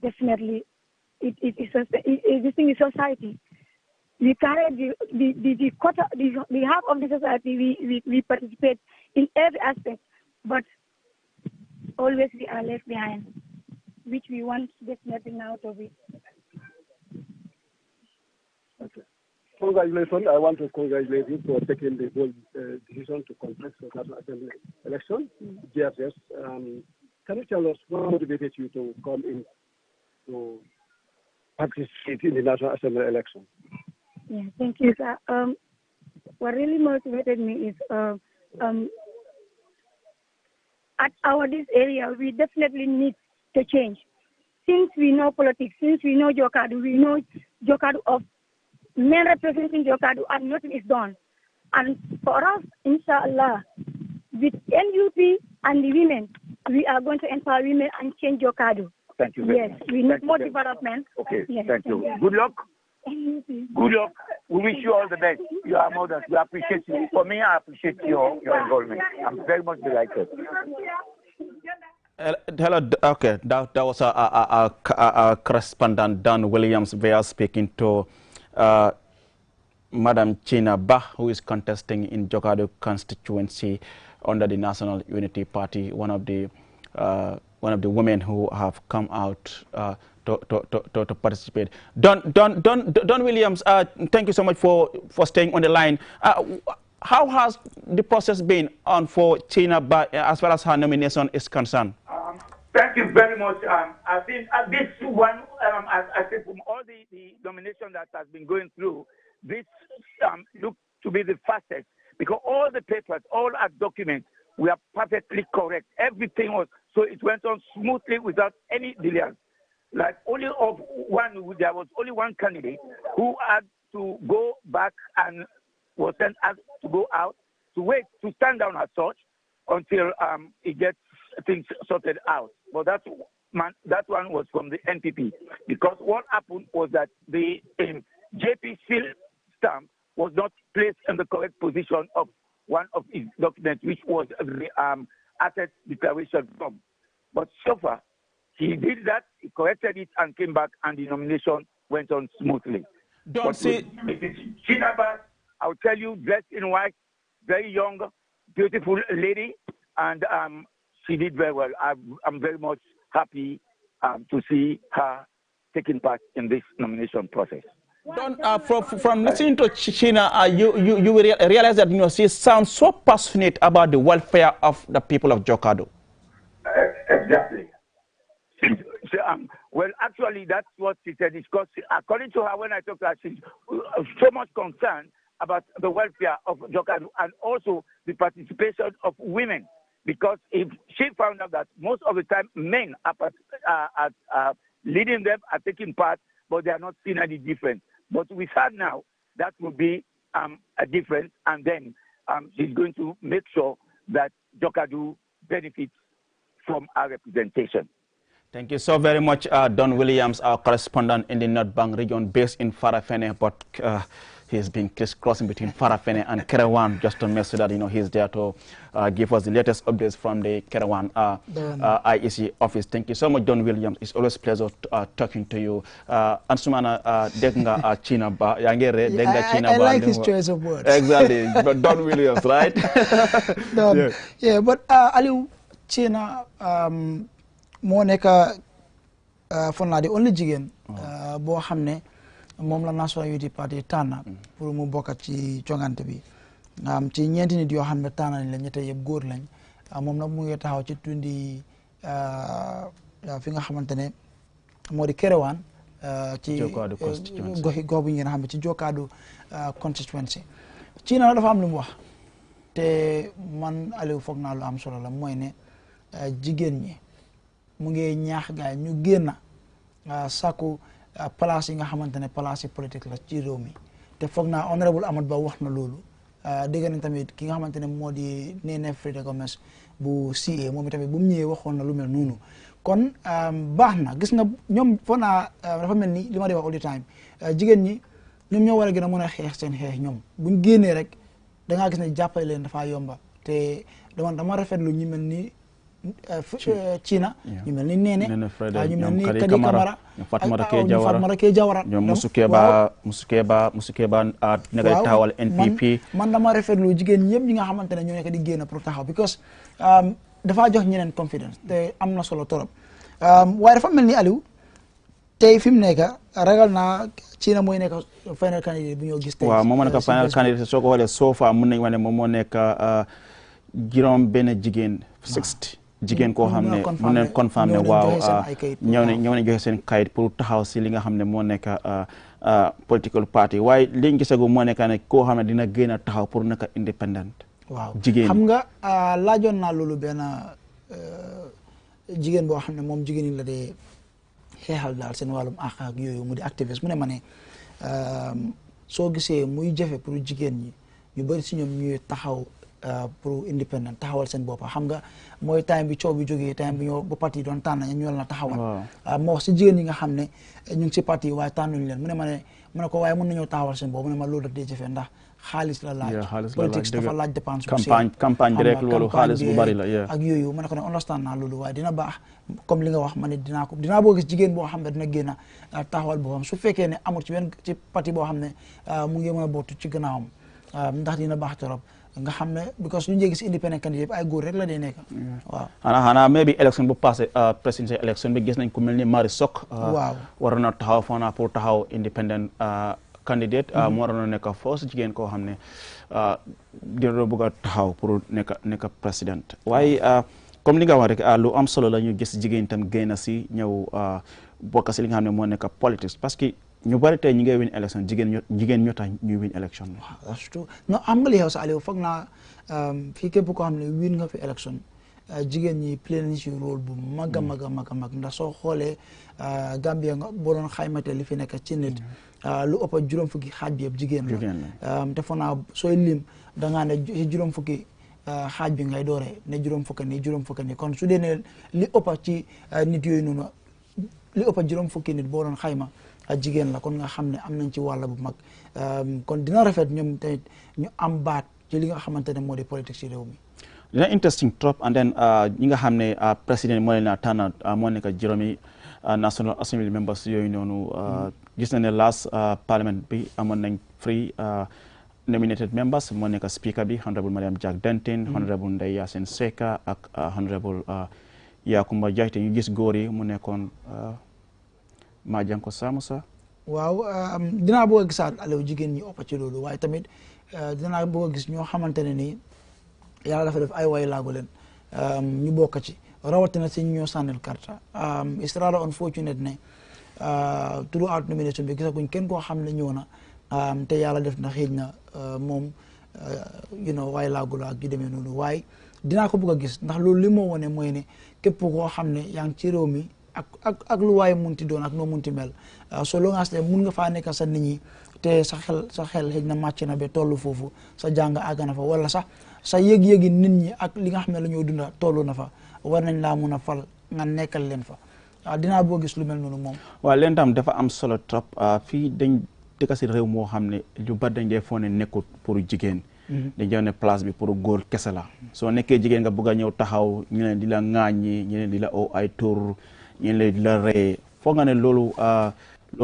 definitely, this thing is society. We carry the quota, the half of the society, we participate in every aspect, but always we are left behind, which we want definitely now to be. Okay. Congratulations. I want to congratulate you for taking the bold decision to contest the National Assembly election, GFS. Can you tell us what motivated you to come in to participate in the National Assembly election? Yeah, thank you, sir. What really motivated me is at this area, we definitely need to change. Since we know politics, since we know Jokadu of men representing Jokadu, and nothing is done. And for us, inshallah, with NUP and the women, we are going to empower women and change Jokadu. Thank you very yes, much. We need more development. Okay, yes, thank you. Good luck. Good luck. We wish you all the best. You are mothers. We appreciate you. For me, I appreciate your involvement. I'm very much delighted. Hello. Okay, that was a correspondent, Don Williams. We are speaking to Madam China Bah, who is contesting in Jokadu constituency under the National Unity Party, one of the women who have come out to participate. Don Williams, thank you so much for staying on the line. How has the process been on for China Bah as far as her nomination is concerned? Thank you very much. I think this one, I think from all the nomination that has been going through, this looked to be the fastest because all the papers, all our documents were perfectly correct. Everything was, so it went on smoothly without any delays. Like there was only one candidate who had to go back and was sent out to go out to wait, to stand down as such until it gets things sorted out. But that one was from the NPP, because what happened was that the JP seal stamp was not placed in the correct position of one of his documents, which was the asset declaration form. But so far, he did that, he corrected it, and came back, and the nomination went on smoothly. Don't see. China Bah, I'll tell you, dressed in white, very young, beautiful lady, and she did very well. I'm very much happy to see her taking part in this nomination process. Don, from listening to China, you will realize that she sounds so passionate about the welfare of the people of Jokado. Exactly. Well, actually, that's what she said. Because according to her, when I talked to her, she's so much concerned about the welfare of Jokado and also the participation of women. Because if she found out that most of the time men are leading them, are taking part, but they are not seeing any difference. But with her now, that will be a difference, and then she's going to make sure that Jokado benefits from our representation. Thank you so very much, Don Williams, our correspondent in the North Bank region, based in Farafene, but he's been crisscrossing between Farafene and Kerewan just to make sure that he's there to give us the latest updates from the Kerewan IEC office. Thank you so much, Don Williams. It's always a pleasure talking to you. Ansumana Denga China ba Yangere Denga China ba. I like his choice of words. Exactly, but Don Williams, right? Don, yeah, but Aliou China moo nekk foog naa di only jigéen boo xam ne moom la National Unity Party tànn pour mu bokk ci jongante bi ci ñeenti nit yoo xam ne tànn nañ la ñette yëpp góor lañ moom nag mu ngi taxaw ci tundi fi nga xamante ne moo di Kerewan ci gox bu ngeen xam ne ci Jokado constituency ci na dafa am lu mu wax te man Aliou foog naa lu am solo la mooy ne jigéen ñi mu ngi ñaax gaay ñu génn sàkku place yi nga xamante ne place yi politique la ci réew mi te foog naa honorable Amadou Ba wax na loolu dégg nañ tamit ki nga xamante ne moo di Néné Frida Gomez bu CA moom tamit bu mu ñëwee waxoon na lu mel noonu kon baax na gis nga ñoom foog naa dafa mel ni li ma di wax all the time jigéen ñi ñoom ñoo war a gën a mën a xeex seen xeex ñoom buñ génnee rek da ngaa gis ne jàppale leen dafa yomba te dama rafetlu ñu mel ni China ñu mel ni Néné ñu mel ni Kadi Camara Fatmata Kee Jawara ñoom Musukeba nekk di taxawal NPP man dama rafetlu jigéen ñëpp ñi nga xamante ne ñoo nekk di génn pour taxaw because dafa jox ñeneen confidence te am na solo torop waaye dafa mel ni Aliou tey fi mu nekk ragal naa China mooy nekk final candidate bu ñoo gis tey waaw moom moo nekk final candidate soo ko xoolee soo far mun nañu wax ne moom moo nekk juróom benn jigéen 60 jigéen koo xam ne mu ne confirmé ne waaw ñëw ne joxe seen kayit pour taxaw si li nga xam ne moo nekk political party waaye liñ gisagu moo nekk ne koo xam ne dina gën a taxaw pour nekk independent waaw jigéen xam nga laajoon naa loolu benn jigéen boo xam ne moom jigéen ñi la dee xeexal daal seen wàllum àq ak yooyu mu di activiste mu ne ma ne soo gisee muy jafe pour jigéen ñi ñu bëri si ñoom ñuy taxaw pour independent taxawal seen bopp xam nga mooy time bi coow bi jógee time bi ñoo ba parti doon tànn ñu la taxawal moo wax si jigéen ñi nga xam ne ñu ngi si parti waaye tànnuñu leen mu ne ko waaye mën nañoo taxawal seen bopp mu ne ma loolu daf dee jafe ndax xaalis la laaj politique dafa laaj dépense campagne bi rek loolu xaalis bu bari la ak yooyu ma ne ko ne understand naa loolu waaye dina baax comme li nga wax ma ne dinaa boo gis jigéen boo xam ne dina génn taxawal boppam su fekkee ne amul ci benn ci parti boo xam ne mu ngi mën a bootu ci gannaawam ndax dina baax torop nga xam ne because lu ñu gis independent candidate ay góor rek la dee nekk waaw xanaa maybe élection bu passé presidential élection bi gis nañ ku mel ni Marie Sock waaw waroon na taxaw foona pour taxaw independent candidate mu waroon na nekk force jigéen koo xam ne dina bëgg a taxaw pour nekk président waaye comme li nga wax rek lu am solo la ñu gis jigéen tam génn si ñëw bokk si li nga xam ne moo nekk politique parce que ñu bari tey ñi ngay win élection jigéen ñoo tax ñuy win élection surtout non am nga li xew sa Aliou foog naa fii képp koo xam ne win nga fi élection jigéen ñi play nañ ci rôle bu mag a mag a mag a mag ndax soo xoolee Gambia nga boo doon xaymatee li fi nekk ci nit lu ëpp juróom fukki xaaj bi yëpp jigéen la te foog naa sooy lim da ngaa ne ci juróom fukki xaaj bi ngay dooree ne juróom fukki nii kon su dee ne li ëpp ci nit yooyu noonu li ëpp juróom fukki nit boo doon xayma jigéen la kon nga xam ne am nañ ci wàll bu mag kon dina rafet ñoom tamit ñu am baat ci li nga xamante ne moo di politique ci réew mi dina interesting trop and then ñi nga xam ne président moo leen a tànn moo nekk juróomi National Assembly members yooyu noonu gis na ne last parliament bi amoon nañ free nominated members moo nekk speaker bi honorable Mariam Jack Denton honorable Ndeye Yacine Seka ak honorable Yakumba Jaite ñu gis góor yi mu nekkoon Majanko Samusa. waaw dinaa bëgg a gisaat Aliou jigéen ñi ëpp ci loolu waaye tamit dinaa bëgg a gis ñoo xamante ne nii yàlla dafa def ay way laago leen ñu bokk ci rawatina si ñoo sànnil karta it's rather unfortunate ne throughout nomination bi gisaguñ kenn koo xam ne ñëw na te yàlla def na xëy na moom waaye laagu la ak yu demee noonu waaye dinaa ko bëgg a gis ndax loolu li moo wone mooy ne képp koo xam ne yaa ngi ci réew mi ak lu waaye munti doon ak noo munti mel so long as mun nga faa nekk sa nit ñi te sa xel xëy na màcc na ba tollu foofu sa jàng àgg na fa wala sax sa yëg-yëgi nit ñi ak li nga xam ne la ñoo dunda tollu na fa war nañ laa mun a fal nga nekkal leen fa dinaa boo gis lu mel noonu moom. waaw leen tam dafa am solo trop fii dañ dëkk si réew moo xam ne lu bari dañ dee foo ne nekkul pour jigéen. dañ jox ne place bi pour góor kese la. soo nekkee jigéen nga bëgg a ñëw taxaw ñu leen di la ŋaaññi ñu leen di la oo ay tur ñu leen di la ree foog nga ne loolu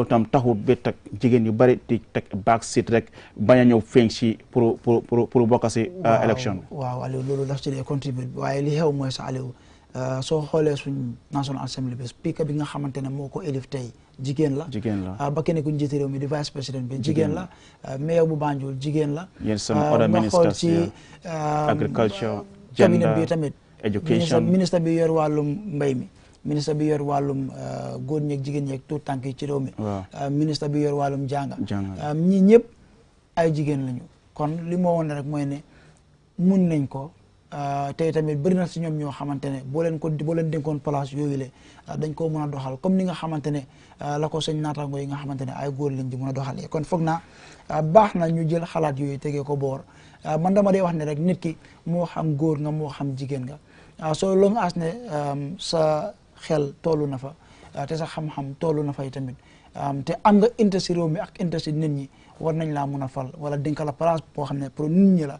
tam taxul ba teg jigéen yu bari di teg back seat rek bañ a ñëw feeñ si pour bokk si élection. waaw Aliou loolu daf ci dee contribute waaye li xew mooy sa Aliou soo xoolee suñ National Assembly bi speaker bi nga xamante ne moo ko élif tey jigéen la ba kenn ku njiite réew mi di vice président bi jigéen la mayor bu Banjul jigéen la yéen sama other ministers ci agriculture cabinet bi tamit education ministre bi yor wàllum mbay mi ministre bi yor wàllum góor ñeeg jigéen ñeeg tout tànk yi ci réew mi ministre bi yor wàllum jànga ñi ñëpp ay jigéen lañu kon li moo woon rek mooy ne mun nañ ko tey tamit bëri na si ñoom ñoo xamante ne boo leen dénkoon place yooyu le dañ koo mën a doxal comme ni nga xamante ne la ko sëñ naataango yi nga xamante ne ay góor lañ di mën a doxalee kon foog naa baax na ñu jël xalaat yooyu tegee ko boor man dama dee wax ne rek nit ki moo xam góor nga moo xam jigéen nga soo long as ne sa xel toolu na fa te sa xam-xam toolu na fa tamit te am nga interest si réew mi ak interest si nit ñi war nañ laa mun a fal wala dénk la place boo xam ne pour nit ñi la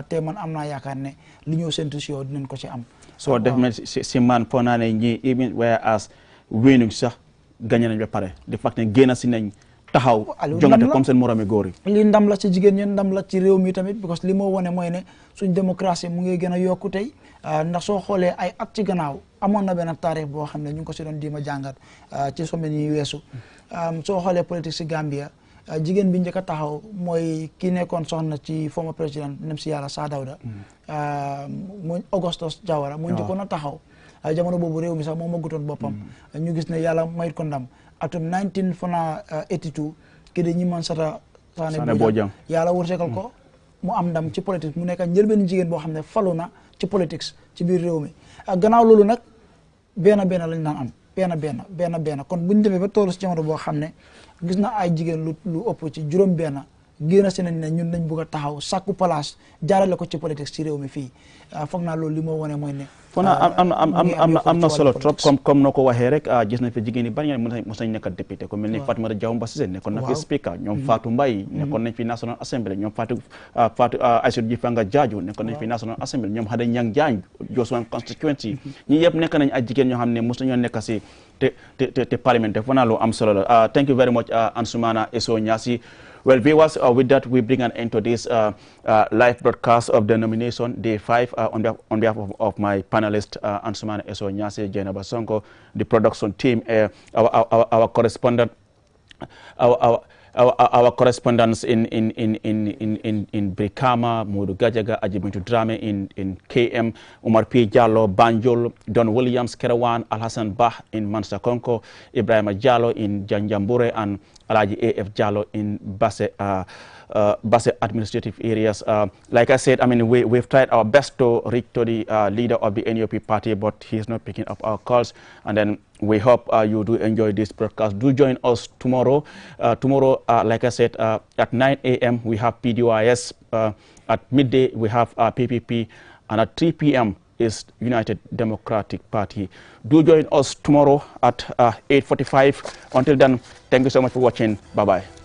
te man am naa yaakaar ne li ñoo séntu si yow dinañ ko ci am. soo def mel si man foo naa ne ñii even whereas wéenuñ sax gañe nañ ba pare de facto ne génn si nañ taxaw jongante comme seen moromi góor yi. li ndam la ci jigéen ñi ndam la ci réew mi tamit because li moo wane mooy ne suñ démocratie mu ngi gën a yokku tey ndax soo xoolee ay at ci gannaaw amoon na benn taarix boo xam ne ñu ngi ko si doon diima jàngat ci semaine yi weesu soo xoolee politique si Gambia jigéen bi njëkk a taxaw mooy ki nekkoon soxna ci former président nem si yàlla Saa Dawda mooy Augustus Jawara moo njëkkoon a taxaw jamono boobu réew mi sax moo maggutoon boppam ñu gis ne yàlla mayit ko ndam atum 1982 kii de ñi man sata Sané Bojang yàlla wërseekal ko mu am ndam ci politique mu nekk njëlbeen jigéen boo xam ne falu na ci politique ci biir réew mi gannaaw loolu nag benn lañ daan am benn kon buñ demee ba toolu si jamono boo xam ne gis na ay jigéen lu ëpp ci juróom benn génn si nañ ne ñun dañ bëgg a taxaw sàkku place jaarale ko ci politique ci réew mi fii foog naa loolu li moo wane mooy ne foog naa am na solo trop comme noo ko waxee rek gis nañ fi jigéen yi bari ñoo mos nañ nekk député ku mel ni Fatoumata Jawara Cissé nekkoon na fi speaker ñoom Fatou Mbaye nekkoon nañ fi National Assembly ñoom Fatou Aïssatou Jifanga Jaaju nekkoon nañ fi National Assembly ñoom Hada Nyang Jaañ Josuwan constituency ñi yëpp nekk nañ ay jigéen ñoo xam ne mos nañoo nekk si te parlementaire foog naa lu am solo la thank you very much Ansumana Eso Nyasi. Well, viewers, with that, we bring an end to this live broadcast of the nomination, Day 5, on behalf of my panelists, Ansumana Eso Nyasi, Jenaba Sonko, the production team, our correspondent, our correspondents in Brikama, Modu Gajaga, Ajibuntu Drame in KM, Umar P. Jallo, Banjul, Don Williams, Kerawan, Al-Hassan Bah in Mansa Konko, Ibrahim Jallo in Janjambure, and Alaji A.F. Jallo in Basse administrative areas. Like I said, I mean, we've tried our best to reach to the leader of the NUP party, but he's not picking up our calls. And then we hope you do enjoy this broadcast. Do join us tomorrow. Tomorrow, like I said, at 9 a.m. we have PDYS. At midday, we have PPP. And at 3 p.m. is United Democratic Party. Do join us tomorrow at 8:45. Until then, thank you so much for watching. Bye-bye.